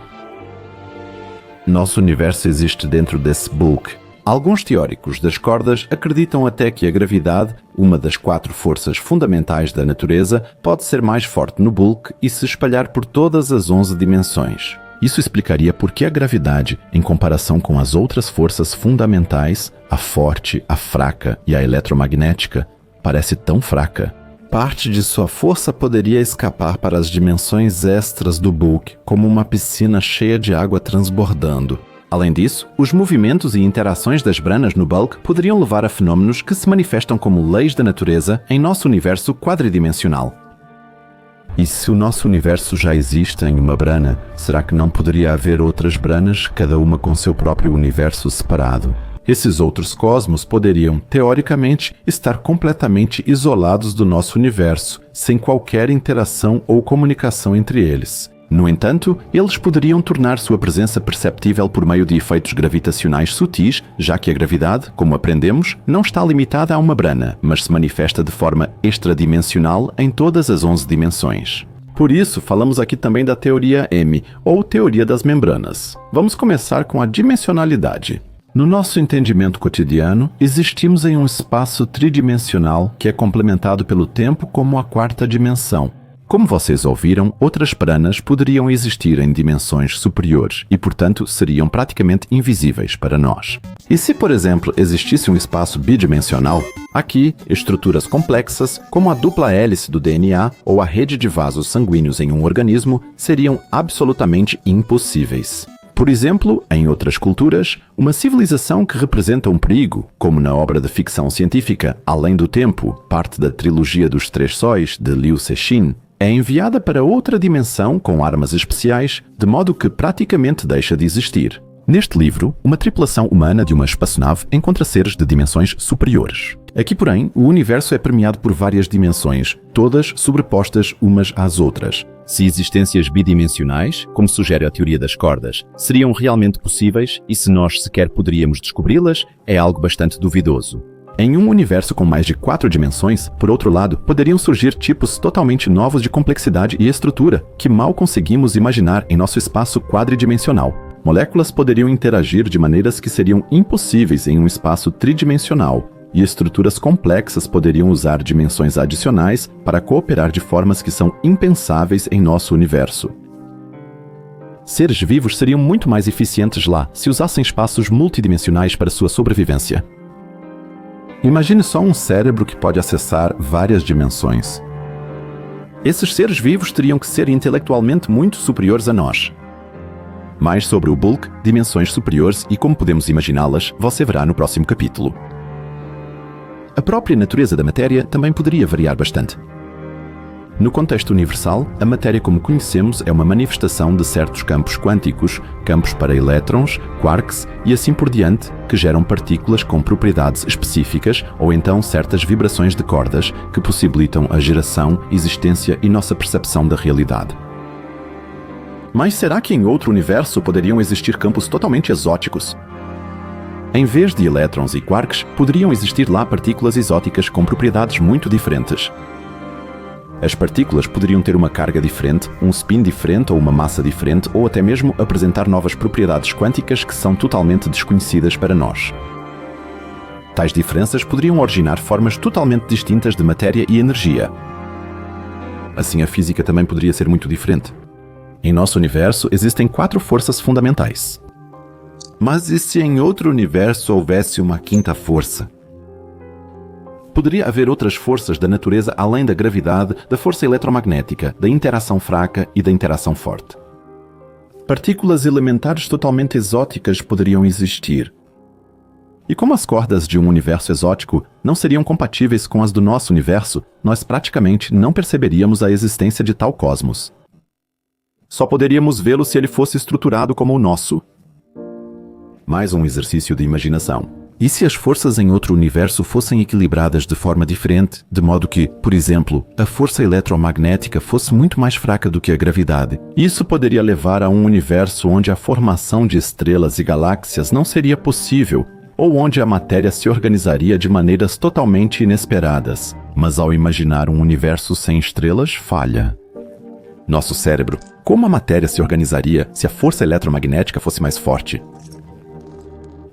Nosso universo existe dentro desse bulk. Alguns teóricos das cordas acreditam até que a gravidade, uma das 4 forças fundamentais da natureza, pode ser mais forte no bulk e se espalhar por todas as 11 dimensões. Isso explicaria por que a gravidade, em comparação com as outras forças fundamentais, a forte, a fraca e a eletromagnética, parece tão fraca. Parte de sua força poderia escapar para as dimensões extras do bulk, como uma piscina cheia de água transbordando. Além disso, os movimentos e interações das branas no bulk poderiam levar a fenômenos que se manifestam como leis da natureza em nosso universo quadridimensional. E se o nosso universo já existe em uma brana, será que não poderia haver outras branas, cada uma com seu próprio universo separado? Esses outros cosmos poderiam, teoricamente, estar completamente isolados do nosso universo, sem qualquer interação ou comunicação entre eles. No entanto, eles poderiam tornar sua presença perceptível por meio de efeitos gravitacionais sutis, já que a gravidade, como aprendemos, não está limitada a uma brana, mas se manifesta de forma extradimensional em todas as 11 dimensões. Por isso, falamos aqui também da teoria M, ou teoria das membranas. Vamos começar com a dimensionalidade. No nosso entendimento cotidiano, existimos em um espaço tridimensional que é complementado pelo tempo como a 4ª dimensão. Como vocês ouviram, outras branas poderiam existir em dimensões superiores e, portanto, seriam praticamente invisíveis para nós. E se, por exemplo, existisse um espaço bidimensional, aqui, estruturas complexas, como a dupla hélice do DNA ou a rede de vasos sanguíneos em um organismo, seriam absolutamente impossíveis. Por exemplo, em outras culturas, uma civilização que representa um perigo, como na obra de ficção científica Além do Tempo, parte da trilogia dos 3 sóis, de Liu Cixin, é enviada para outra dimensão com armas especiais, de modo que praticamente deixa de existir. Neste livro, uma tripulação humana de uma espaçonave encontra seres de dimensões superiores. Aqui, porém, o universo é permeado por várias dimensões, todas sobrepostas umas às outras. Se existências bidimensionais, como sugere a teoria das cordas, seriam realmente possíveis e se nós sequer poderíamos descobri-las, é algo bastante duvidoso. Em um universo com mais de 4 dimensões, por outro lado, poderiam surgir tipos totalmente novos de complexidade e estrutura, que mal conseguimos imaginar em nosso espaço quadridimensional. Moléculas poderiam interagir de maneiras que seriam impossíveis em um espaço tridimensional, e estruturas complexas poderiam usar dimensões adicionais para cooperar de formas que são impensáveis em nosso universo. Seres vivos seriam muito mais eficientes lá se usassem espaços multidimensionais para sua sobrevivência. Imagine só um cérebro que pode acessar várias dimensões. Esses seres vivos teriam que ser intelectualmente muito superiores a nós. Mais sobre o bulk, dimensões superiores e como podemos imaginá-las, você verá no próximo capítulo. A própria natureza da matéria também poderia variar bastante. No contexto universal, a matéria como conhecemos é uma manifestação de certos campos quânticos, campos para elétrons, quarks e assim por diante, que geram partículas com propriedades específicas ou então certas vibrações de cordas que possibilitam a geração, existência e nossa percepção da realidade. Mas será que em outro universo poderiam existir campos totalmente exóticos? Em vez de elétrons e quarks, poderiam existir lá partículas exóticas com propriedades muito diferentes. As partículas poderiam ter uma carga diferente, um spin diferente ou uma massa diferente, ou até mesmo apresentar novas propriedades quânticas que são totalmente desconhecidas para nós. Tais diferenças poderiam originar formas totalmente distintas de matéria e energia. Assim, a física também poderia ser muito diferente. Em nosso universo existem 4 forças fundamentais. Mas e se em outro universo houvesse uma 5ª força? Poderia haver outras forças da natureza além da gravidade, da força eletromagnética, da interação fraca e da interação forte. Partículas elementares totalmente exóticas poderiam existir. E como as cordas de um universo exótico não seriam compatíveis com as do nosso universo, nós praticamente não perceberíamos a existência de tal cosmos. Só poderíamos vê-lo se ele fosse estruturado como o nosso. Mais um exercício de imaginação. E se as forças em outro universo fossem equilibradas de forma diferente, de modo que, por exemplo, a força eletromagnética fosse muito mais fraca do que a gravidade? Isso poderia levar a um universo onde a formação de estrelas e galáxias não seria possível, ou onde a matéria se organizaria de maneiras totalmente inesperadas. Mas ao imaginar um universo sem estrelas, falha. Nosso cérebro, como a matéria se organizaria se a força eletromagnética fosse mais forte?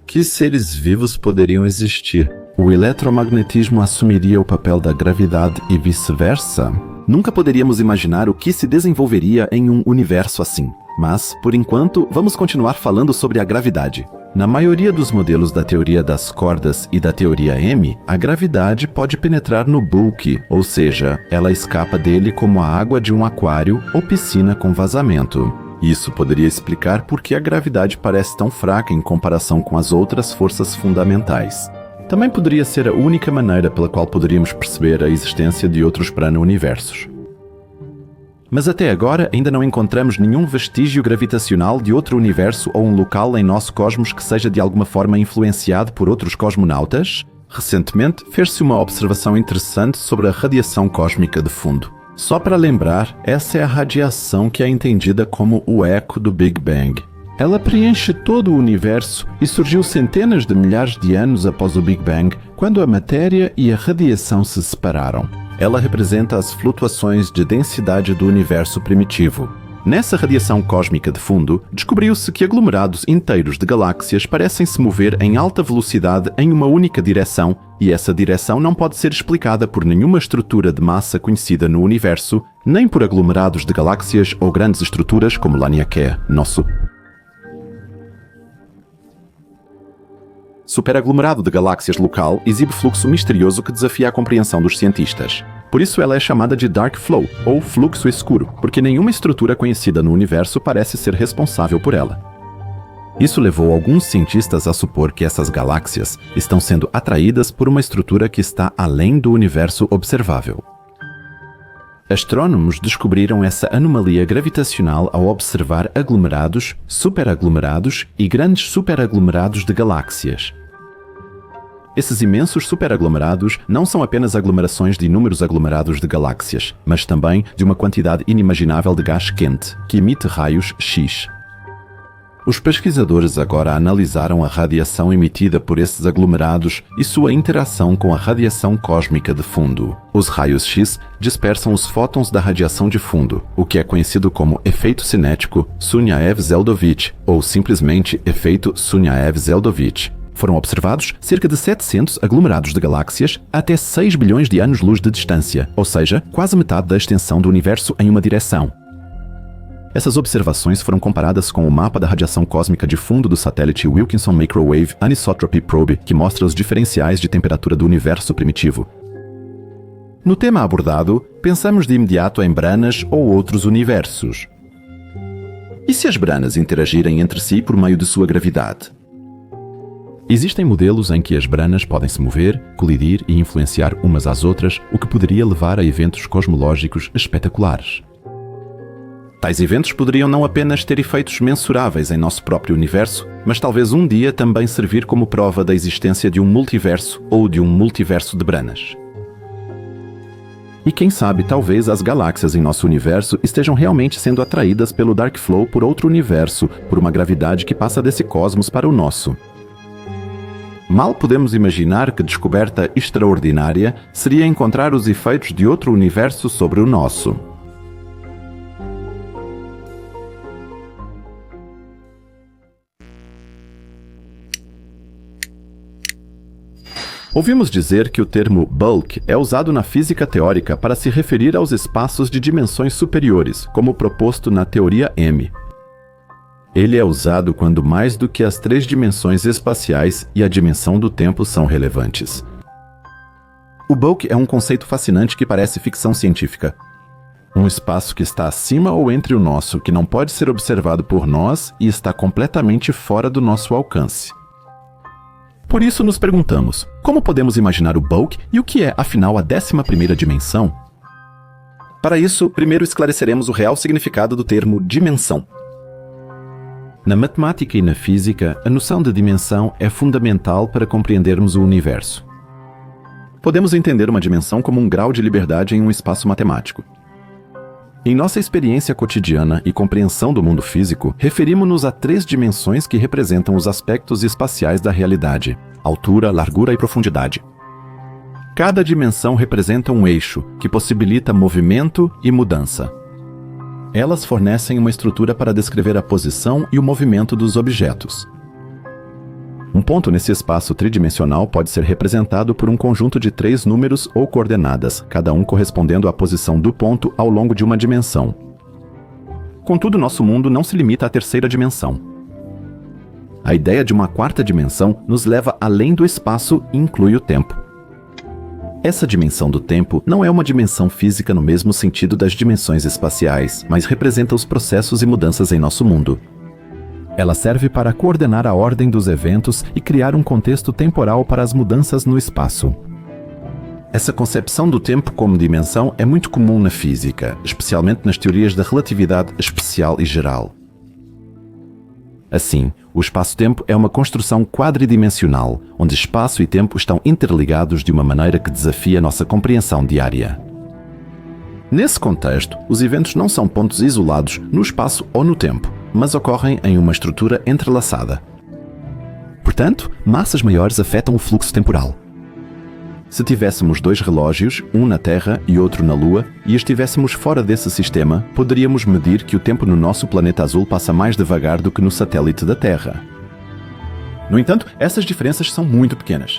Que seres vivos poderiam existir? O eletromagnetismo assumiria o papel da gravidade e vice-versa? Nunca poderíamos imaginar o que se desenvolveria em um universo assim. Mas, por enquanto, vamos continuar falando sobre a gravidade. Na maioria dos modelos da teoria das cordas e da teoria M, a gravidade pode penetrar no bulk, ou seja, ela escapa dele como a água de um aquário ou piscina com vazamento. Isso poderia explicar por que a gravidade parece tão fraca em comparação com as outras forças fundamentais. Também poderia ser a única maneira pela qual poderíamos perceber a existência de outros prana-universos. Mas até agora ainda não encontramos nenhum vestígio gravitacional de outro universo ou um local em nosso cosmos que seja de alguma forma influenciado por outros cosmonautas. Recentemente, fez-se uma observação interessante sobre a radiação cósmica de fundo. Só para lembrar, essa é a radiação que é entendida como o eco do Big Bang. Ela preenche todo o universo e surgiu centenas de milhares de anos após o Big Bang, quando a matéria e a radiação se separaram. Ela representa as flutuações de densidade do universo primitivo. Nessa radiação cósmica de fundo, descobriu-se que aglomerados inteiros de galáxias parecem se mover em alta velocidade em uma única direção, e essa direção não pode ser explicada por nenhuma estrutura de massa conhecida no universo, nem por aglomerados de galáxias ou grandes estruturas como Laniakea, nosso superaglomerado de galáxias local exibe fluxo misterioso que desafia a compreensão dos cientistas. Por isso ela é chamada de Dark Flow, ou fluxo escuro, porque nenhuma estrutura conhecida no universo parece ser responsável por ela. Isso levou alguns cientistas a supor que essas galáxias estão sendo atraídas por uma estrutura que está além do universo observável. Astrônomos descobriram essa anomalia gravitacional ao observar aglomerados, superaglomerados e grandes superaglomerados de galáxias. Esses imensos superaglomerados não são apenas aglomerações de inúmeros aglomerados de galáxias, mas também de uma quantidade inimaginável de gás quente, que emite raios X. Os pesquisadores agora analisaram a radiação emitida por esses aglomerados e sua interação com a radiação cósmica de fundo. Os raios X dispersam os fótons da radiação de fundo, o que é conhecido como efeito cinético Sunyaev-Zeldovich, ou simplesmente efeito Sunyaev-Zeldovich. Foram observados cerca de 700 aglomerados de galáxias até 6 bilhões de anos-luz de distância, ou seja, quase metade da extensão do universo em uma direção. Essas observações foram comparadas com o mapa da radiação cósmica de fundo do satélite Wilkinson Microwave Anisotropy Probe, que mostra os diferenciais de temperatura do universo primitivo. No tema abordado, pensamos de imediato em branas ou outros universos. E se as branas interagirem entre si por meio de sua gravidade? Existem modelos em que as branas podem se mover, colidir e influenciar umas às outras, o que poderia levar a eventos cosmológicos espetaculares. Tais eventos poderiam não apenas ter efeitos mensuráveis em nosso próprio universo, mas talvez um dia também servir como prova da existência de um multiverso ou de um multiverso de branas. E quem sabe, talvez as galáxias em nosso universo estejam realmente sendo atraídas pelo Dark Flow por outro universo, por uma gravidade que passa desse cosmos para o nosso. Mal podemos imaginar que descoberta extraordinária seria encontrar os efeitos de outro universo sobre o nosso. Ouvimos dizer que o termo bulk é usado na física teórica para se referir aos espaços de dimensões superiores, como proposto na teoria M. Ele é usado quando mais do que as 3 dimensões espaciais e a dimensão do tempo são relevantes. O bulk é um conceito fascinante que parece ficção científica. Um espaço que está acima ou entre o nosso, que não pode ser observado por nós e está completamente fora do nosso alcance. Por isso nos perguntamos, como podemos imaginar o bulk e o que é, afinal, a 11ª dimensão? Para isso, primeiro esclareceremos o real significado do termo dimensão. Na matemática e na física, a noção de dimensão é fundamental para compreendermos o universo. Podemos entender uma dimensão como um grau de liberdade em um espaço matemático. Em nossa experiência cotidiana e compreensão do mundo físico, referimos-nos a 3 dimensões que representam os aspectos espaciais da realidade: altura, largura e profundidade. Cada dimensão representa um eixo que possibilita movimento e mudança. Elas fornecem uma estrutura para descrever a posição e o movimento dos objetos. Um ponto nesse espaço tridimensional pode ser representado por um conjunto de 3 números ou coordenadas, cada um correspondendo à posição do ponto ao longo de uma dimensão. Contudo, nosso mundo não se limita à terceira dimensão. A ideia de uma 4ª dimensão nos leva além do espaço e inclui o tempo. Essa dimensão do tempo não é uma dimensão física no mesmo sentido das dimensões espaciais, mas representa os processos e mudanças em nosso mundo. Ela serve para coordenar a ordem dos eventos e criar um contexto temporal para as mudanças no espaço. Essa concepção do tempo como dimensão é muito comum na física, especialmente nas teorias da relatividade especial e geral. Assim, o espaço-tempo é uma construção quadridimensional, onde espaço e tempo estão interligados de uma maneira que desafia nossa compreensão diária. Nesse contexto, os eventos não são pontos isolados no espaço ou no tempo, mas ocorrem em uma estrutura entrelaçada. Portanto, massas maiores afetam o fluxo temporal. Se tivéssemos 2 relógios, um na Terra e outro na Lua, e estivéssemos fora desse sistema, poderíamos medir que o tempo no nosso planeta azul passa mais devagar do que no satélite da Terra. No entanto, essas diferenças são muito pequenas.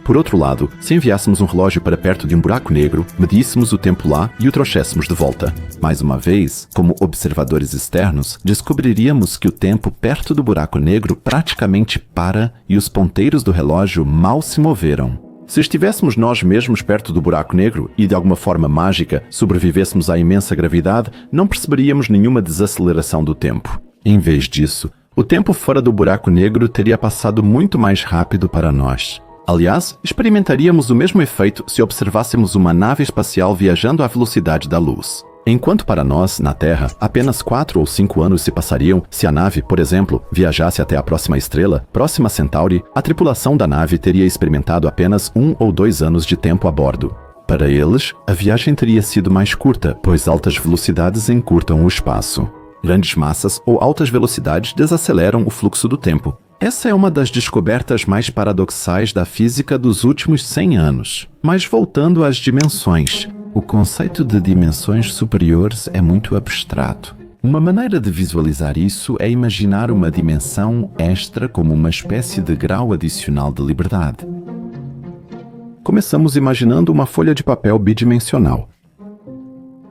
Por outro lado, se enviássemos um relógio para perto de um buraco negro, medíssemos o tempo lá e o trouxéssemos de volta. Mais uma vez, como observadores externos, descobriríamos que o tempo perto do buraco negro praticamente para e os ponteiros do relógio mal se moveram. Se estivéssemos nós mesmos perto do buraco negro e de alguma forma mágica sobrevivêssemos à imensa gravidade, não perceberíamos nenhuma desaceleração do tempo. Em vez disso, o tempo fora do buraco negro teria passado muito mais rápido para nós. Aliás, experimentaríamos o mesmo efeito se observássemos uma nave espacial viajando à velocidade da luz. Enquanto para nós, na Terra, apenas 4 ou 5 anos se passariam se a nave, por exemplo, viajasse até a próxima estrela, Próxima Centauri, a tripulação da nave teria experimentado apenas 1 ou 2 anos de tempo a bordo. Para eles, a viagem teria sido mais curta, pois altas velocidades encurtam o espaço. Grandes massas ou altas velocidades desaceleram o fluxo do tempo. Essa é uma das descobertas mais paradoxais da física dos últimos 100 anos. Mas voltando às dimensões, o conceito de dimensões superiores é muito abstrato. Uma maneira de visualizar isso é imaginar uma dimensão extra como uma espécie de grau adicional de liberdade. Começamos imaginando uma folha de papel bidimensional.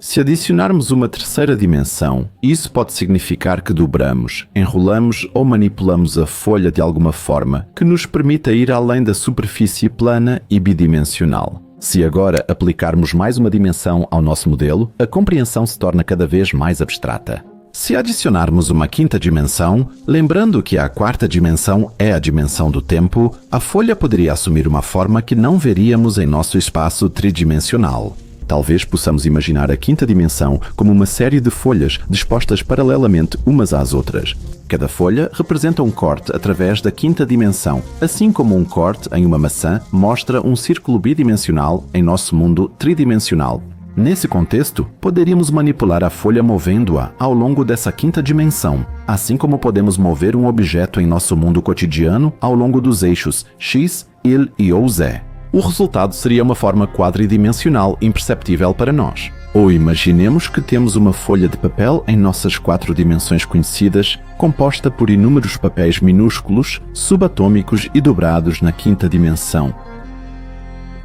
Se adicionarmos uma 3ª dimensão, isso pode significar que dobramos, enrolamos ou manipulamos a folha de alguma forma que nos permita ir além da superfície plana e bidimensional. Se agora aplicarmos mais uma dimensão ao nosso modelo, a compreensão se torna cada vez mais abstrata. Se adicionarmos uma 5ª dimensão, lembrando que a 4ª dimensão é a dimensão do tempo, a folha poderia assumir uma forma que não veríamos em nosso espaço tridimensional. Talvez possamos imaginar a 5ª dimensão como uma série de folhas dispostas paralelamente umas às outras. Cada folha representa um corte através da 5ª dimensão, assim como um corte em uma maçã mostra um círculo bidimensional em nosso mundo tridimensional. Nesse contexto, poderíamos manipular a folha movendo-a ao longo dessa 5ª dimensão, assim como podemos mover um objeto em nosso mundo cotidiano ao longo dos eixos X, Y e ou Z. O resultado seria uma forma quadridimensional imperceptível para nós. Ou imaginemos que temos uma folha de papel em nossas 4 dimensões conhecidas, composta por inúmeros papéis minúsculos, subatômicos e dobrados na 5ª dimensão.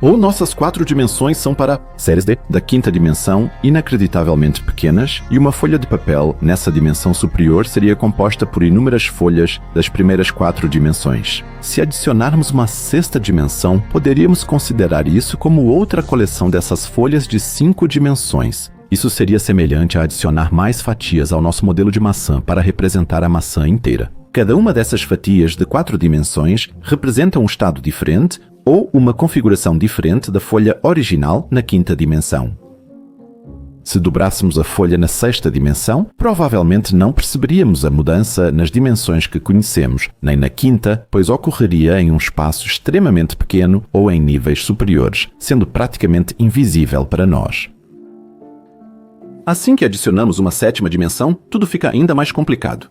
Ou nossas 4 dimensões são para séries D da 5ª dimensão inacreditavelmente pequenas e uma folha de papel nessa dimensão superior seria composta por inúmeras folhas das primeiras 4 dimensões. Se adicionarmos uma 6ª dimensão, poderíamos considerar isso como outra coleção dessas folhas de 5 dimensões. Isso seria semelhante a adicionar mais fatias ao nosso modelo de maçã para representar a maçã inteira. Cada uma dessas fatias de 4 dimensões representa um estado diferente ou uma configuração diferente da folha original na 5ª dimensão. Se dobrássemos a folha na sexta dimensão, provavelmente não perceberíamos a mudança nas dimensões que conhecemos, nem na quinta, pois ocorreria em um espaço extremamente pequeno ou em níveis superiores, sendo praticamente invisível para nós. Assim que adicionamos uma sétima dimensão, tudo fica ainda mais complicado.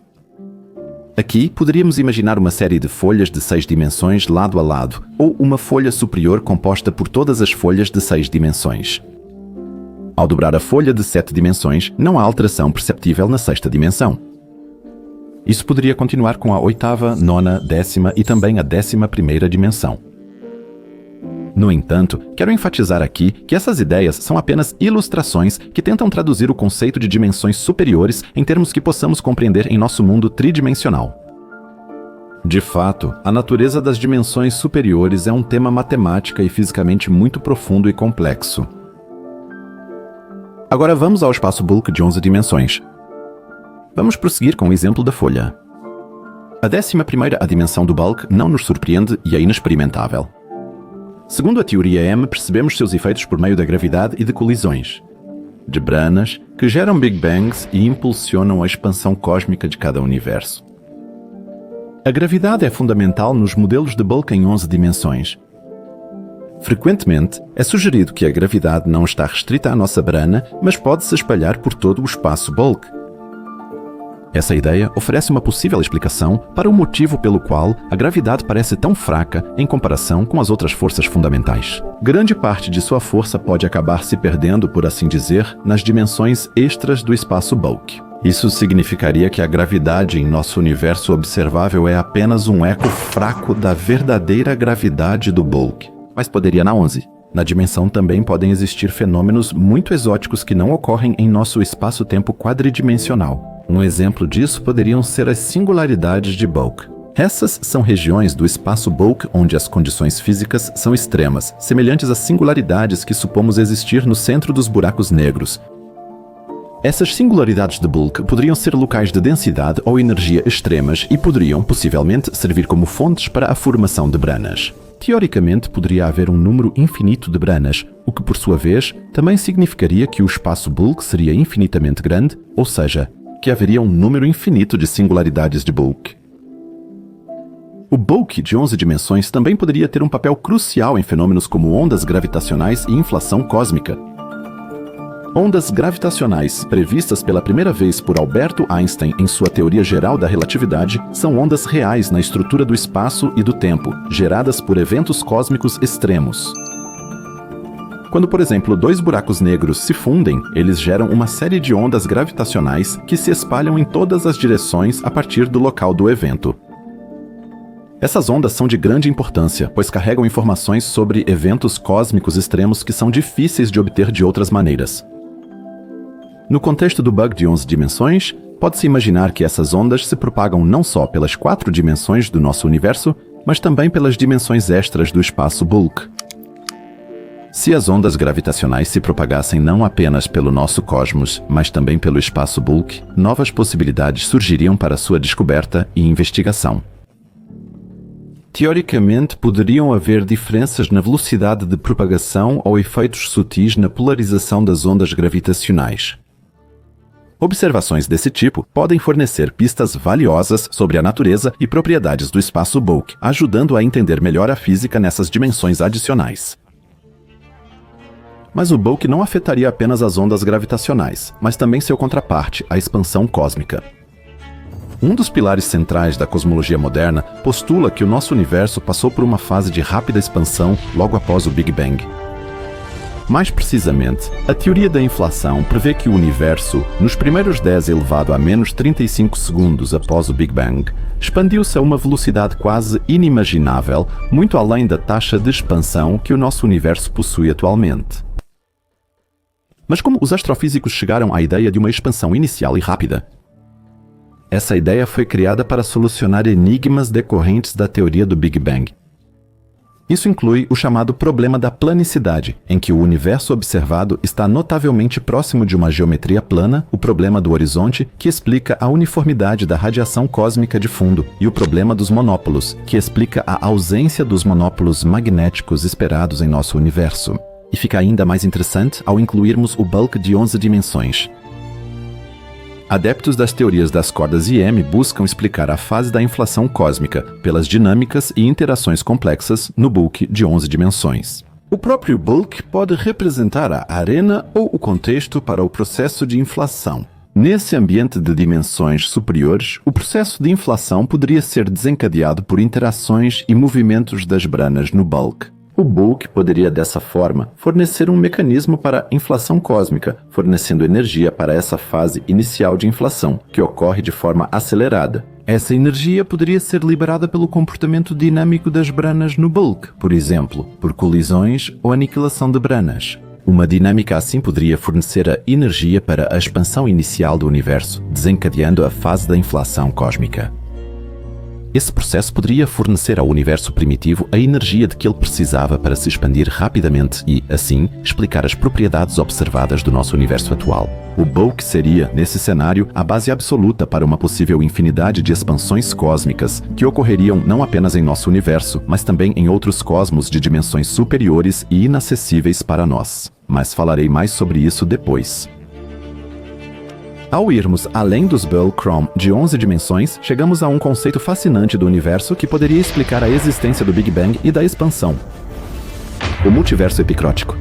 Aqui, poderíamos imaginar uma série de folhas de 6 dimensões lado a lado, ou uma folha superior composta por todas as folhas de 6 dimensões. Ao dobrar a folha de 7 dimensões, não há alteração perceptível na sexta dimensão. Isso poderia continuar com a oitava, nona, décima e também a 11ª dimensão. No entanto, quero enfatizar aqui que essas ideias são apenas ilustrações que tentam traduzir o conceito de dimensões superiores em termos que possamos compreender em nosso mundo tridimensional. De fato, a natureza das dimensões superiores é um tema matemática e fisicamente muito profundo e complexo. Agora vamos ao espaço bulk de 11 dimensões. Vamos prosseguir com o exemplo da folha. A 11ª dimensão do bulk não nos surpreende e é inexperimentável. Segundo a teoria M, percebemos seus efeitos por meio da gravidade e de colisões, de branas, que geram Big Bangs e impulsionam a expansão cósmica de cada universo. A gravidade é fundamental nos modelos de bulk em 11 dimensões. Frequentemente, é sugerido que a gravidade não está restrita à nossa brana, mas pode se espalhar por todo o espaço bulk. Essa ideia oferece uma possível explicação para o motivo pelo qual a gravidade parece tão fraca em comparação com as outras forças fundamentais. Grande parte de sua força pode acabar se perdendo, por assim dizer, nas dimensões extras do espaço bulk. Isso significaria que a gravidade em nosso universo observável é apenas um eco fraco da verdadeira gravidade do bulk. Mas poderia na 11. Na dimensão também podem existir fenômenos muito exóticos que não ocorrem em nosso espaço-tempo quadridimensional. Um exemplo disso poderiam ser as singularidades de bulk. Essas são regiões do espaço bulk onde as condições físicas são extremas, semelhantes às singularidades que supomos existir no centro dos buracos negros. Essas singularidades de bulk poderiam ser locais de densidade ou energia extremas e poderiam, possivelmente, servir como fontes para a formação de branas. Teoricamente, poderia haver um número infinito de branas, o que, por sua vez, também significaria que o espaço bulk seria infinitamente grande, ou seja, que haveria um número infinito de singularidades de bulk. O bulk de 11 dimensões também poderia ter um papel crucial em fenômenos como ondas gravitacionais e inflação cósmica. Ondas gravitacionais, previstas pela primeira vez por Albert Einstein em sua teoria geral da relatividade, são ondas reais na estrutura do espaço e do tempo, geradas por eventos cósmicos extremos. Quando, por exemplo, dois buracos negros se fundem, eles geram uma série de ondas gravitacionais que se espalham em todas as direções a partir do local do evento. Essas ondas são de grande importância, pois carregam informações sobre eventos cósmicos extremos que são difíceis de obter de outras maneiras. No contexto do bug de 11 dimensões, pode-se imaginar que essas ondas se propagam não só pelas 4 dimensões do nosso universo, mas também pelas dimensões extras do espaço bulk. Se as ondas gravitacionais se propagassem não apenas pelo nosso cosmos, mas também pelo espaço bulk, novas possibilidades surgiriam para sua descoberta e investigação. Teoricamente, poderiam haver diferenças na velocidade de propagação ou efeitos sutis na polarização das ondas gravitacionais. Observações desse tipo podem fornecer pistas valiosas sobre a natureza e propriedades do espaço bulk, ajudando a entender melhor a física nessas dimensões adicionais. Mas o bulk não afetaria apenas as ondas gravitacionais, mas também seu contraparte, a expansão cósmica. Um dos pilares centrais da cosmologia moderna postula que o nosso universo passou por uma fase de rápida expansão logo após o Big Bang. Mais precisamente, a teoria da inflação prevê que o universo, nos primeiros 10 elevado a menos 35 segundos após o Big Bang, expandiu-se a uma velocidade quase inimaginável, muito além da taxa de expansão que o nosso universo possui atualmente. Mas como os astrofísicos chegaram à ideia de uma expansão inicial e rápida? Essa ideia foi criada para solucionar enigmas decorrentes da teoria do Big Bang. Isso inclui o chamado problema da planicidade, em que o universo observado está notavelmente próximo de uma geometria plana, o problema do horizonte, que explica a uniformidade da radiação cósmica de fundo, e o problema dos monópolos, que explica a ausência dos monópolos magnéticos esperados em nosso universo. e fica ainda mais interessante ao incluirmos o bulk de 11 dimensões. Adeptos das teorias das cordas IM buscam explicar a fase da inflação cósmica pelas dinâmicas e interações complexas no bulk de 11 dimensões. O próprio bulk pode representar a arena ou o contexto para o processo de inflação. Nesse ambiente de dimensões superiores, o processo de inflação poderia ser desencadeado por interações e movimentos das branas no bulk. O bulk poderia, dessa forma, fornecer um mecanismo para a inflação cósmica, fornecendo energia para essa fase inicial de inflação, que ocorre de forma acelerada. Essa energia poderia ser liberada pelo comportamento dinâmico das branas no bulk, por exemplo, por colisões ou aniquilação de branas. Uma dinâmica assim poderia fornecer a energia para a expansão inicial do universo, desencadeando a fase da inflação cósmica. Esse processo poderia fornecer ao universo primitivo a energia de que ele precisava para se expandir rapidamente e, assim, explicar as propriedades observadas do nosso universo atual. O bulk seria, nesse cenário, a base absoluta para uma possível infinidade de expansões cósmicas que ocorreriam não apenas em nosso universo, mas também em outros cosmos de dimensões superiores e inacessíveis para nós. Mas falarei mais sobre isso depois. Ao irmos além dos Bulk-Chrome de 11 dimensões, chegamos a um conceito fascinante do universo que poderia explicar a existência do Big Bang e da expansão: o multiverso epicrótico.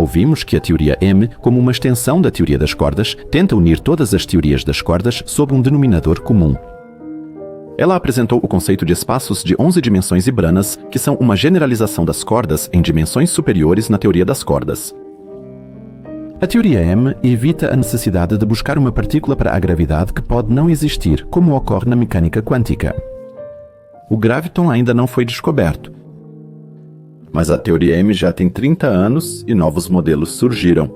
Ouvimos que a teoria M, como uma extensão da teoria das cordas, tenta unir todas as teorias das cordas sob um denominador comum. Ela apresentou o conceito de espaços de 11 dimensões e branas, que são uma generalização das cordas em dimensões superiores na teoria das cordas. A teoria M evita a necessidade de buscar uma partícula para a gravidade que pode não existir, como ocorre na mecânica quântica. O graviton ainda não foi descoberto, mas a teoria M já tem 30 anos e novos modelos surgiram.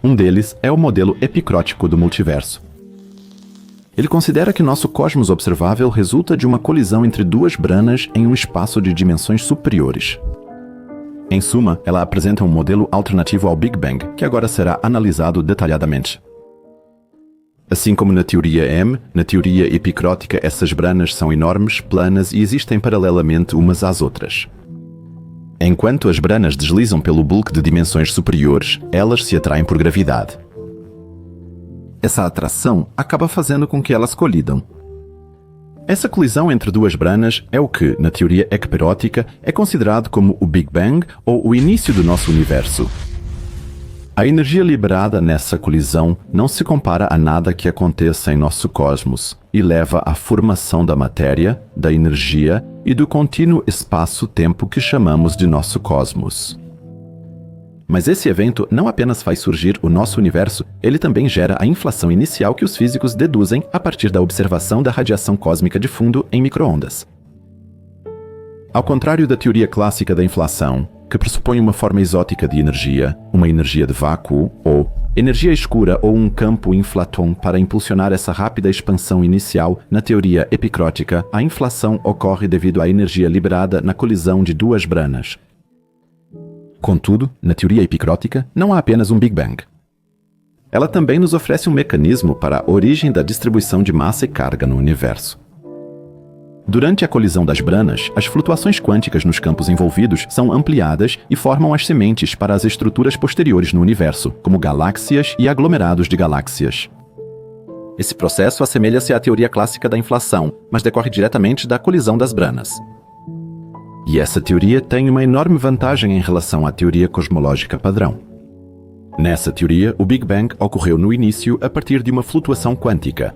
Um deles é o modelo epicrótico do multiverso. Ele considera que nosso cosmos observável resulta de uma colisão entre duas branas em um espaço de dimensões superiores. Em suma, ela apresenta um modelo alternativo ao Big Bang, que agora será analisado detalhadamente. Assim como na teoria M, na teoria epicrótica essas branas são enormes, planas e existem paralelamente umas às outras. Enquanto as branas deslizam pelo bulk de dimensões superiores, elas se atraem por gravidade. Essa atração acaba fazendo com que elas colidam. Essa colisão entre duas branas é o que, na teoria ecperótica, é considerado como o Big Bang ou o início do nosso universo. A energia liberada nessa colisão não se compara a nada que aconteça em nosso cosmos e leva à formação da matéria, da energia e do contínuo espaço-tempo que chamamos de nosso cosmos. Mas esse evento não apenas faz surgir o nosso universo, ele também gera a inflação inicial que os físicos deduzem a partir da observação da radiação cósmica de fundo em micro-ondas. Ao contrário da teoria clássica da inflação, que pressupõe uma forma exótica de energia, uma energia de vácuo ou energia escura ou um campo inflaton para impulsionar essa rápida expansão inicial, na teoria epicrótica, a inflação ocorre devido à energia liberada na colisão de duas branas. Contudo, na teoria epicrótica, não há apenas um Big Bang. Ela também nos oferece um mecanismo para a origem da distribuição de massa e carga no universo. Durante a colisão das branas, as flutuações quânticas nos campos envolvidos são ampliadas e formam as sementes para as estruturas posteriores no universo, como galáxias e aglomerados de galáxias. Esse processo assemelha-se à teoria clássica da inflação, mas decorre diretamente da colisão das branas. E essa teoria tem uma enorme vantagem em relação à teoria cosmológica padrão. Nessa teoria, o Big Bang ocorreu no início a partir de uma flutuação quântica.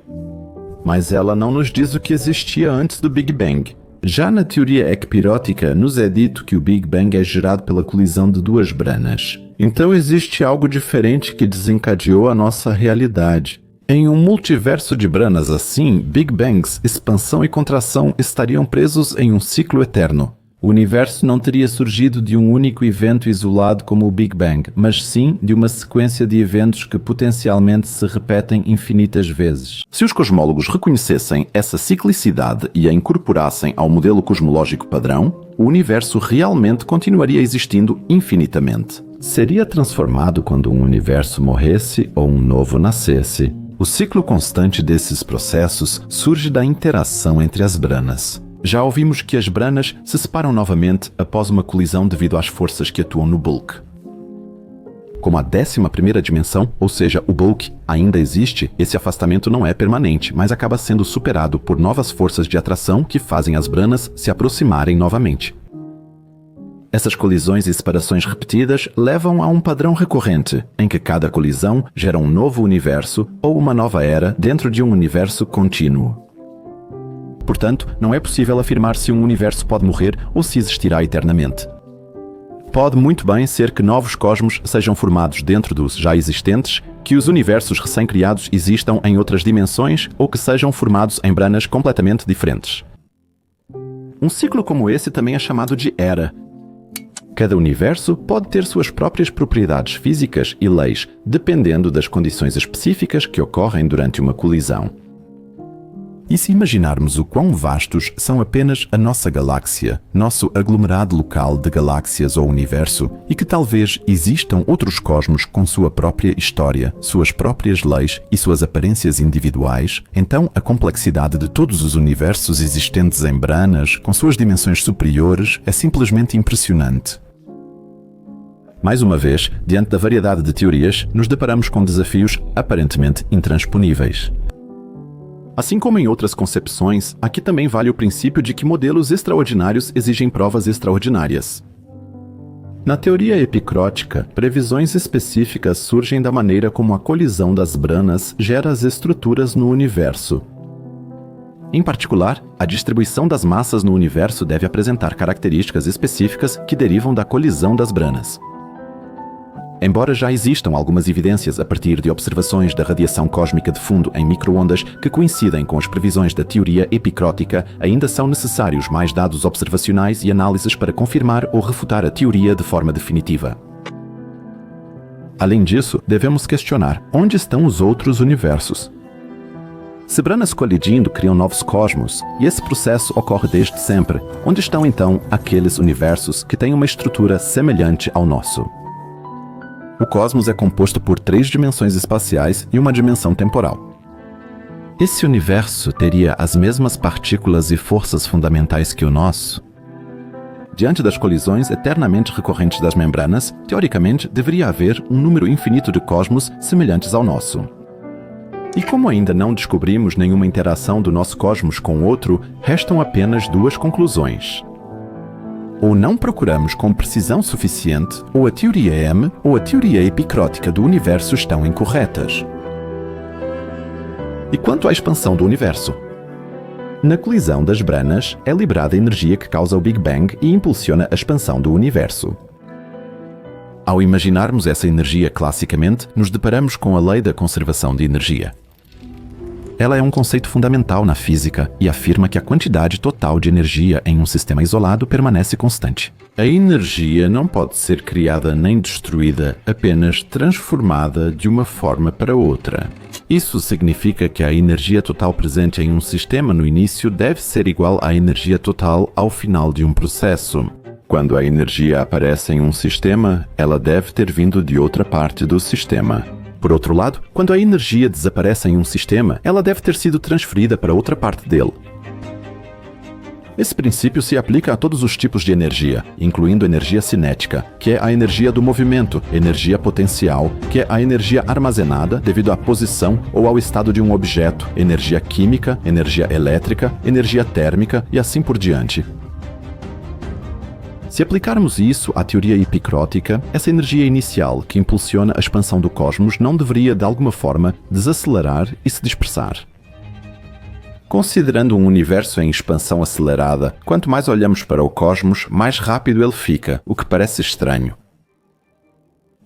Mas ela não nos diz o que existia antes do Big Bang. Já na teoria ecpirótica, nos é dito que o Big Bang é gerado pela colisão de duas branas. Então existe algo diferente que desencadeou a nossa realidade. Em um multiverso de branas assim, Big Bangs, expansão e contração estariam presos em um ciclo eterno. O universo não teria surgido de um único evento isolado como o Big Bang, mas sim de uma sequência de eventos que potencialmente se repetem infinitas vezes. Se os cosmólogos reconhecessem essa ciclicidade e a incorporassem ao modelo cosmológico padrão, o universo realmente continuaria existindo infinitamente. Seria transformado quando um universo morresse ou um novo nascesse. O ciclo constante desses processos surge da interação entre as branas. Já ouvimos que as branas se separam novamente após uma colisão devido às forças que atuam no bulk. Como a 11ª dimensão, ou seja, o bulk, ainda existe, esse afastamento não é permanente, mas acaba sendo superado por novas forças de atração que fazem as branas se aproximarem novamente. Essas colisões e separações repetidas levam a um padrão recorrente, em que cada colisão gera um novo universo ou uma nova era dentro de um universo contínuo. Portanto, não é possível afirmar se um universo pode morrer ou se existirá eternamente. Pode muito bem ser que novos cosmos sejam formados dentro dos já existentes, que os universos recém-criados existam em outras dimensões ou que sejam formados em branas completamente diferentes. Um ciclo como esse também é chamado de era. Cada universo pode ter suas próprias propriedades físicas e leis, dependendo das condições específicas que ocorrem durante uma colisão. E se imaginarmos o quão vastos são apenas a nossa galáxia, nosso aglomerado local de galáxias ou universo, e que talvez existam outros cosmos com sua própria história, suas próprias leis e suas aparências individuais, então a complexidade de todos os universos existentes em branas, com suas dimensões superiores, é simplesmente impressionante. Mais uma vez, diante da variedade de teorias, nos deparamos com desafios aparentemente intransponíveis. Assim como em outras concepções, aqui também vale o princípio de que modelos extraordinários exigem provas extraordinárias. Na teoria epicrótica, previsões específicas surgem da maneira como a colisão das branas gera as estruturas no universo. Em particular, a distribuição das massas no universo deve apresentar características específicas que derivam da colisão das branas. Embora já existam algumas evidências a partir de observações da radiação cósmica de fundo em microondas que coincidem com as previsões da teoria epicrótica, ainda são necessários mais dados observacionais e análises para confirmar ou refutar a teoria de forma definitiva. Além disso, devemos questionar onde estão os outros universos. Se branas colidindo criam novos cosmos, e esse processo ocorre desde sempre, onde estão então aqueles universos que têm uma estrutura semelhante ao nosso? O cosmos é composto por 3 dimensões espaciais e uma dimensão temporal. Esse universo teria as mesmas partículas e forças fundamentais que o nosso? Diante das colisões eternamente recorrentes das membranas, teoricamente deveria haver um número infinito de cosmos semelhantes ao nosso. E como ainda não descobrimos nenhuma interação do nosso cosmos com outro, restam apenas 2 conclusões. Ou não procuramos com precisão suficiente, ou a teoria M ou a teoria epicrótica do universo estão incorretas. E quanto à expansão do universo? Na colisão das branas, é liberada a energia que causa o Big Bang e impulsiona a expansão do universo. Ao imaginarmos essa energia classicamente, nos deparamos com a lei da conservação de energia. Ela é um conceito fundamental na física e afirma que a quantidade total de energia em um sistema isolado permanece constante. A energia não pode ser criada nem destruída, apenas transformada de uma forma para outra. Isso significa que a energia total presente em um sistema no início deve ser igual à energia total ao final de um processo. Quando a energia aparece em um sistema, ela deve ter vindo de outra parte do sistema. Por outro lado, quando a energia desaparece em um sistema, ela deve ter sido transferida para outra parte dele. Esse princípio se aplica a todos os tipos de energia, incluindo energia cinética, que é a energia do movimento, energia potencial, que é a energia armazenada devido à posição ou ao estado de um objeto, energia química, energia elétrica, energia térmica e assim por diante. Se aplicarmos isso à teoria epicrótica, essa energia inicial que impulsiona a expansão do cosmos não deveria, de alguma forma, desacelerar e se dispersar. Considerando um universo em expansão acelerada, quanto mais olhamos para o cosmos, mais rápido ele fica, o que parece estranho.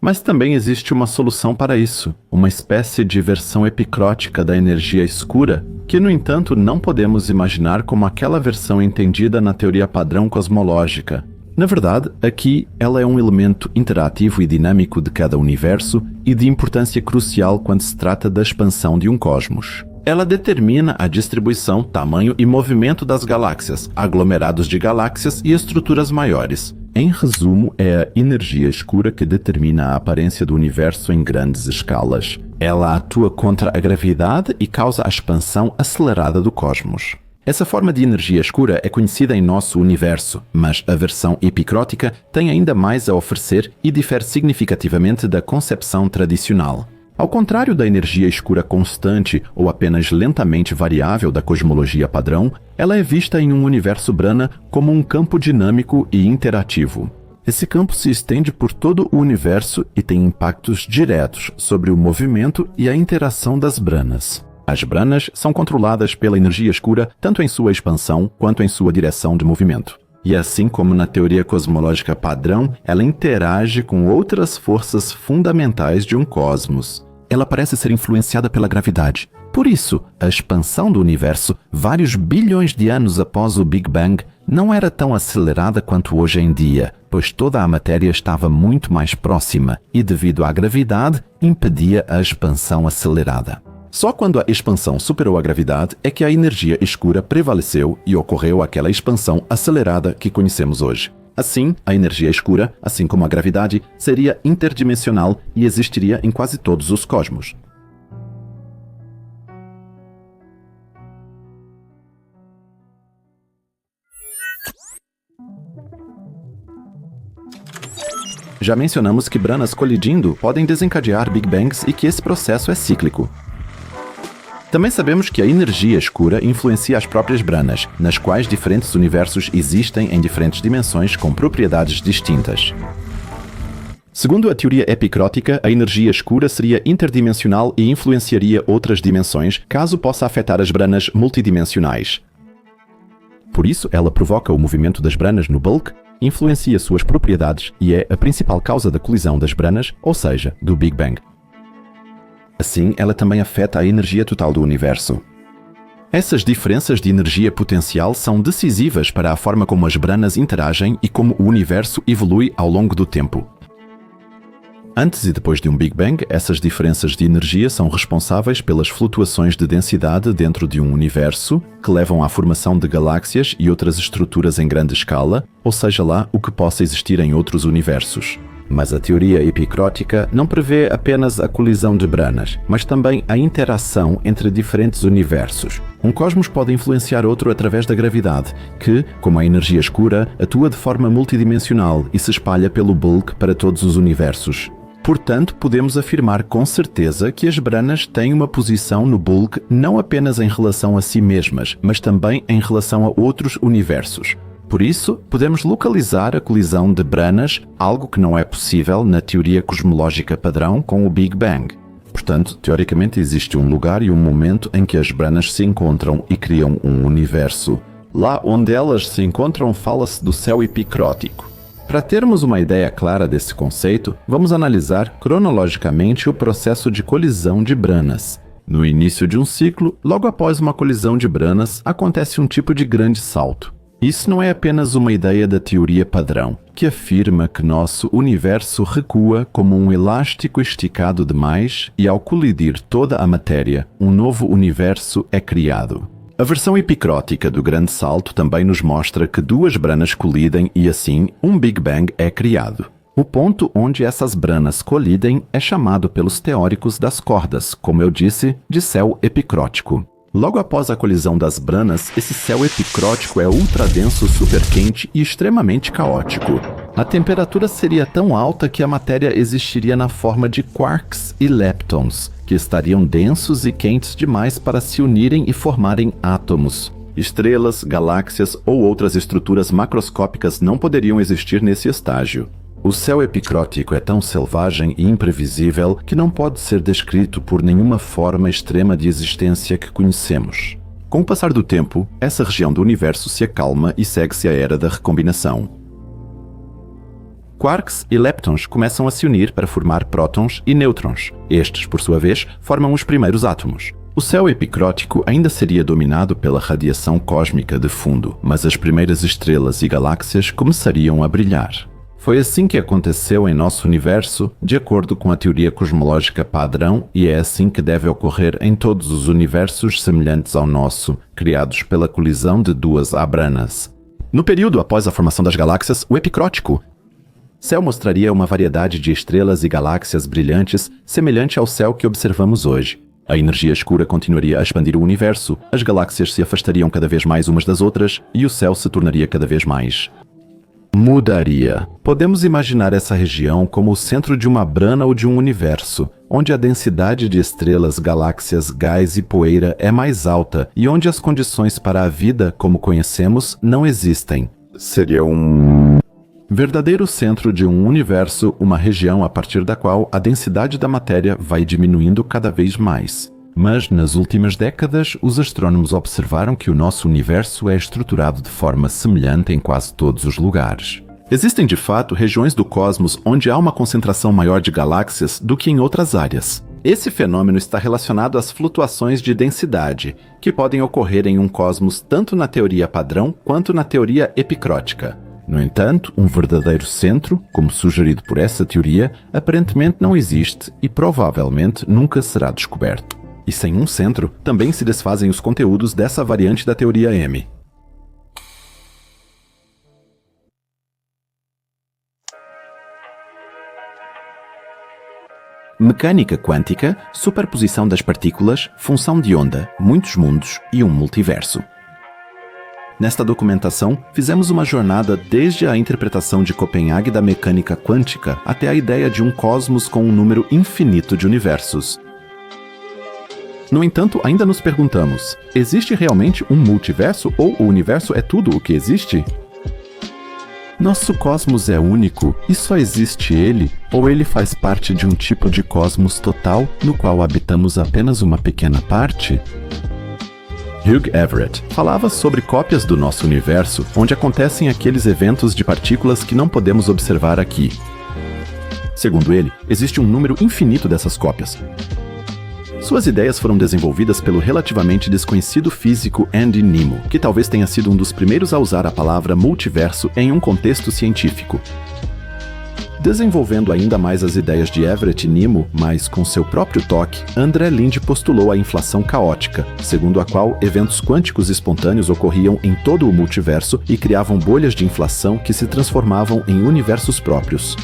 Mas também existe uma solução para isso, uma espécie de versão epicrótica da energia escura, que, no entanto, não podemos imaginar como aquela versão entendida na teoria padrão cosmológica. Na verdade, aqui ela é um elemento interativo e dinâmico de cada universo e de importância crucial quando se trata da expansão de um cosmos. Ela determina a distribuição, tamanho e movimento das galáxias, aglomerados de galáxias e estruturas maiores. Em resumo, é a energia escura que determina a aparência do universo em grandes escalas. Ela atua contra a gravidade e causa a expansão acelerada do cosmos. Essa forma de energia escura é conhecida em nosso universo, mas a versão epicrótica tem ainda mais a oferecer e difere significativamente da concepção tradicional. Ao contrário da energia escura constante ou apenas lentamente variável da cosmologia padrão, ela é vista em um universo Brana como um campo dinâmico e interativo. Esse campo se estende por todo o universo e tem impactos diretos sobre o movimento e a interação das Branas. As Branas são controladas pela energia escura tanto em sua expansão quanto em sua direção de movimento. E assim como na teoria cosmológica padrão, ela interage com outras forças fundamentais de um cosmos. Ela parece ser influenciada pela gravidade. Por isso, a expansão do universo, vários bilhões de anos após o Big Bang, não era tão acelerada quanto hoje em dia, pois toda a matéria estava muito mais próxima e, devido à gravidade, impedia a expansão acelerada. Só quando a expansão superou a gravidade é que a energia escura prevaleceu e ocorreu aquela expansão acelerada que conhecemos hoje. Assim, a energia escura, assim como a gravidade, seria interdimensional e existiria em quase todos os cosmos. Já mencionamos que branas colidindo podem desencadear Big Bangs e que esse processo é cíclico. Também sabemos que a energia escura influencia as próprias branas, nas quais diferentes universos existem em diferentes dimensões com propriedades distintas. Segundo a teoria epicrótica, a energia escura seria interdimensional e influenciaria outras dimensões, caso possa afetar as branas multidimensionais. Por isso, ela provoca o movimento das branas no bulk, influencia suas propriedades e é a principal causa da colisão das branas, ou seja, do Big Bang. Assim, ela também afeta a energia total do universo. Essas diferenças de energia potencial são decisivas para a forma como as branas interagem e como o universo evolui ao longo do tempo. Antes e depois de um Big Bang, essas diferenças de energia são responsáveis pelas flutuações de densidade dentro de um universo, que levam à formação de galáxias e outras estruturas em grande escala, ou seja lá o que possa existir em outros universos. Mas a teoria epicrótica não prevê apenas a colisão de branas, mas também a interação entre diferentes universos. Um cosmos pode influenciar outro através da gravidade, que, como a energia escura, atua de forma multidimensional e se espalha pelo bulk para todos os universos. Portanto, podemos afirmar com certeza que as branas têm uma posição no bulk não apenas em relação a si mesmas, mas também em relação a outros universos. Por isso, podemos localizar a colisão de branas, algo que não é possível na teoria cosmológica padrão com o Big Bang. Portanto, teoricamente existe um lugar e um momento em que as branas se encontram e criam um universo. Lá onde elas se encontram, fala-se do céu epicrótico. Para termos uma ideia clara desse conceito, vamos analisar cronologicamente o processo de colisão de branas. No início de um ciclo, logo após uma colisão de branas, acontece um tipo de grande salto. Isso não é apenas uma ideia da teoria padrão, que afirma que nosso universo recua como um elástico esticado demais e, ao colidir toda a matéria, um novo universo é criado. A versão epicrótica do grande salto também nos mostra que duas branas colidem e, assim, um Big Bang é criado. O ponto onde essas branas colidem é chamado pelos teóricos das cordas, como eu disse, de céu epicrótico. Logo após a colisão das branas, esse céu epicrótico é ultradenso, superquente e extremamente caótico. A temperatura seria tão alta que a matéria existiria na forma de quarks e leptons, que estariam densos e quentes demais para se unirem e formarem átomos. Estrelas, galáxias ou outras estruturas macroscópicas não poderiam existir nesse estágio. O céu epicrótico é tão selvagem e imprevisível que não pode ser descrito por nenhuma forma extrema de existência que conhecemos. Com o passar do tempo, essa região do universo se acalma e segue-se a era da recombinação. Quarks e leptons começam a se unir para formar prótons e nêutrons. Estes, por sua vez, formam os primeiros átomos. O céu epicrótico ainda seria dominado pela radiação cósmica de fundo, mas as primeiras estrelas e galáxias começariam a brilhar. Foi assim que aconteceu em nosso universo, de acordo com a teoria cosmológica padrão, e é assim que deve ocorrer em todos os universos semelhantes ao nosso, criados pela colisão de duas abranas. No período após a formação das galáxias, o epicrótico céu mostraria uma variedade de estrelas e galáxias brilhantes semelhante ao céu que observamos hoje. A energia escura continuaria a expandir o universo, as galáxias se afastariam cada vez mais umas das outras e o céu se tornaria cada vez mais mudaria. Podemos imaginar essa região como o centro de uma brana ou de um universo, onde a densidade de estrelas, galáxias, gás e poeira é mais alta e onde as condições para a vida, como conhecemos, não existem. Seria um verdadeiro centro de um universo, uma região a partir da qual a densidade da matéria vai diminuindo cada vez mais. Mas, nas últimas décadas, os astrônomos observaram que o nosso universo é estruturado de forma semelhante em quase todos os lugares. Existem, de fato, regiões do cosmos onde há uma concentração maior de galáxias do que em outras áreas. Esse fenômeno está relacionado às flutuações de densidade, que podem ocorrer em um cosmos tanto na teoria padrão quanto na teoria epicrótica. No entanto, um verdadeiro centro, como sugerido por essa teoria, aparentemente não existe e provavelmente nunca será descoberto. E sem um centro, também se desfazem os conteúdos dessa variante da teoria M. Mecânica quântica, superposição das partículas, função de onda, muitos mundos e um multiverso. Nesta documentação, fizemos uma jornada desde a interpretação de Copenhague da mecânica quântica até a ideia de um cosmos com um número infinito de universos. No entanto, ainda nos perguntamos, existe realmente um multiverso ou o universo é tudo o que existe? Nosso cosmos é único e só existe ele, ou ele faz parte de um tipo de cosmos total no qual habitamos apenas uma pequena parte? Hugh Everett falava sobre cópias do nosso universo, onde acontecem aqueles eventos de partículas que não podemos observar aqui. Segundo ele, existe um número infinito dessas cópias. Suas ideias foram desenvolvidas pelo relativamente desconhecido físico Andy Nemo, que talvez tenha sido um dos primeiros a usar a palavra multiverso em um contexto científico. Desenvolvendo ainda mais as ideias de Everett e Nemo, mas com seu próprio toque, André Linde postulou a inflação caótica, segundo a qual eventos quânticos espontâneos ocorriam em todo o multiverso e criavam bolhas de inflação que se transformavam em universos próprios.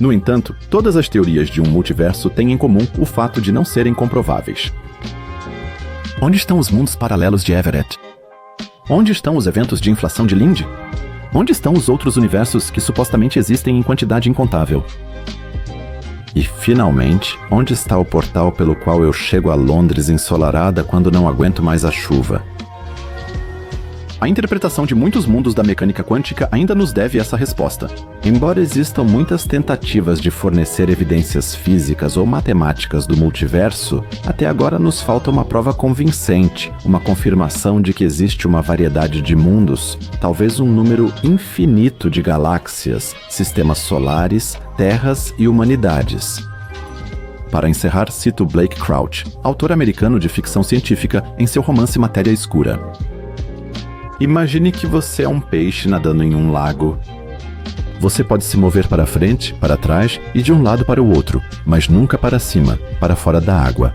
No entanto, todas as teorias de um multiverso têm em comum o fato de não serem comprováveis. Onde estão os mundos paralelos de Everett? Onde estão os eventos de inflação de Linde? Onde estão os outros universos que supostamente existem em quantidade incontável? E, finalmente, onde está o portal pelo qual eu chego a Londres ensolarada quando não aguento mais a chuva? A interpretação de muitos mundos da mecânica quântica ainda nos deve essa resposta. Embora existam muitas tentativas de fornecer evidências físicas ou matemáticas do multiverso, até agora nos falta uma prova convincente, uma confirmação de que existe uma variedade de mundos, talvez um número infinito de galáxias, sistemas solares, terras e humanidades. Para encerrar, cito Blake Crouch, autor americano de ficção científica, em seu romance Matéria Escura. Imagine que você é um peixe nadando em um lago. Você pode se mover para frente, para trás e de um lado para o outro, mas nunca para cima, para fora da água.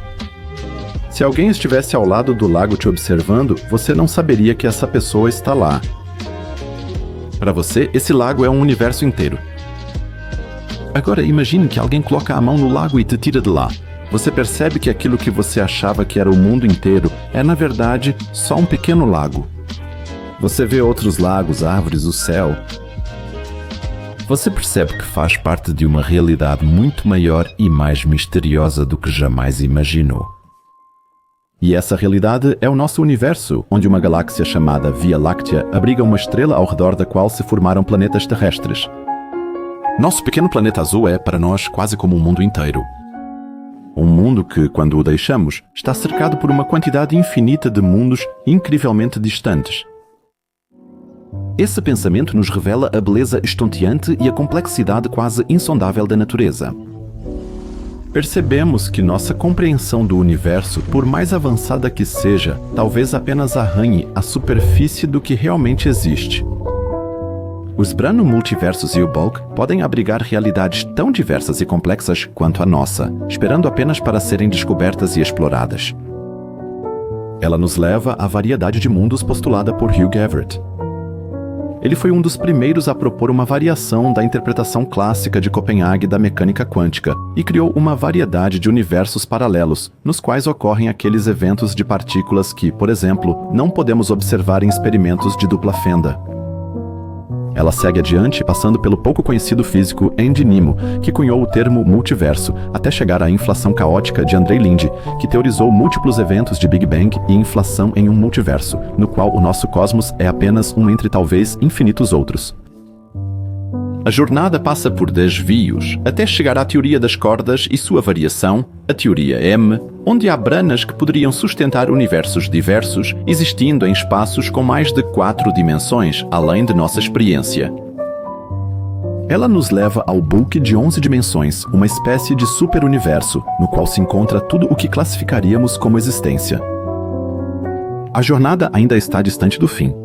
Se alguém estivesse ao lado do lago te observando, você não saberia que essa pessoa está lá. Para você, esse lago é um universo inteiro. Agora imagine que alguém coloca a mão no lago e te tira de lá. Você percebe que aquilo que você achava que era o mundo inteiro é, na verdade, só um pequeno lago. Você vê outros lagos, árvores, o céu. Você percebe que faz parte de uma realidade muito maior e mais misteriosa do que jamais imaginou. E essa realidade é o nosso universo, onde uma galáxia chamada Via Láctea abriga uma estrela ao redor da qual se formaram planetas terrestres. Nosso pequeno planeta azul é, para nós, quase como um mundo inteiro. Um mundo que, quando o deixamos, está cercado por uma quantidade infinita de mundos incrivelmente distantes. Esse pensamento nos revela a beleza estonteante e a complexidade quase insondável da natureza. Percebemos que nossa compreensão do universo, por mais avançada que seja, talvez apenas arranhe a superfície do que realmente existe. Os Brano-multiversos e o Bulk podem abrigar realidades tão diversas e complexas quanto a nossa, esperando apenas para serem descobertas e exploradas. Ela nos leva à variedade de mundos postulada por Hugh Everett. Ele foi um dos primeiros a propor uma variação da interpretação clássica de Copenhague da mecânica quântica e criou uma variedade de universos paralelos, nos quais ocorrem aqueles eventos de partículas que, por exemplo, não podemos observar em experimentos de dupla fenda. Ela segue adiante, passando pelo pouco conhecido físico Andy Nemo, que cunhou o termo multiverso, até chegar à inflação caótica de Andrei Linde, que teorizou múltiplos eventos de Big Bang e inflação em um multiverso, no qual o nosso cosmos é apenas um entre talvez infinitos outros. A jornada passa por desvios, até chegar à teoria das cordas e sua variação, a teoria M, onde há branas que poderiam sustentar universos diversos, existindo em espaços com mais de 4 dimensões, além de nossa experiência. Ela nos leva ao Bulk de 11 dimensões, uma espécie de superuniverso, no qual se encontra tudo o que classificaríamos como existência. A jornada ainda está distante do fim.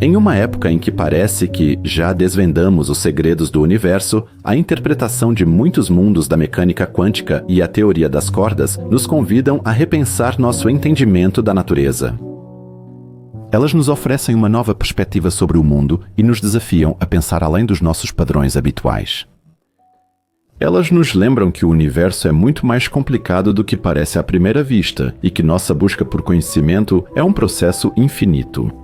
Em uma época em que parece que já desvendamos os segredos do universo, a interpretação de muitos mundos da mecânica quântica e a teoria das cordas nos convidam a repensar nosso entendimento da natureza. Elas nos oferecem uma nova perspectiva sobre o mundo e nos desafiam a pensar além dos nossos padrões habituais. Elas nos lembram que o universo é muito mais complicado do que parece à primeira vista e que nossa busca por conhecimento é um processo infinito.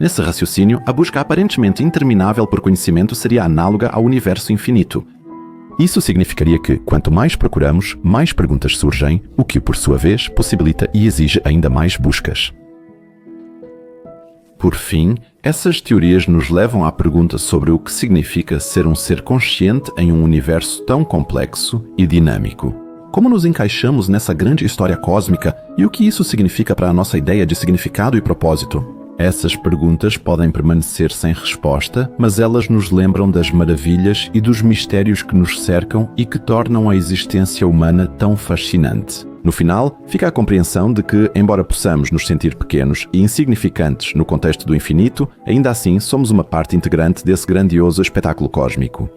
Nesse raciocínio, a busca aparentemente interminável por conhecimento seria análoga ao universo infinito. Isso significaria que, quanto mais procuramos, mais perguntas surgem, o que, por sua vez, possibilita e exige ainda mais buscas. Por fim, essas teorias nos levam à pergunta sobre o que significa ser um ser consciente em um universo tão complexo e dinâmico. Como nos encaixamos nessa grande história cósmica e o que isso significa para a nossa ideia de significado e propósito? Essas perguntas podem permanecer sem resposta, mas elas nos lembram das maravilhas e dos mistérios que nos cercam e que tornam a existência humana tão fascinante. No final, fica a compreensão de que, embora possamos nos sentir pequenos e insignificantes no contexto do infinito, ainda assim somos uma parte integrante desse grandioso espetáculo cósmico.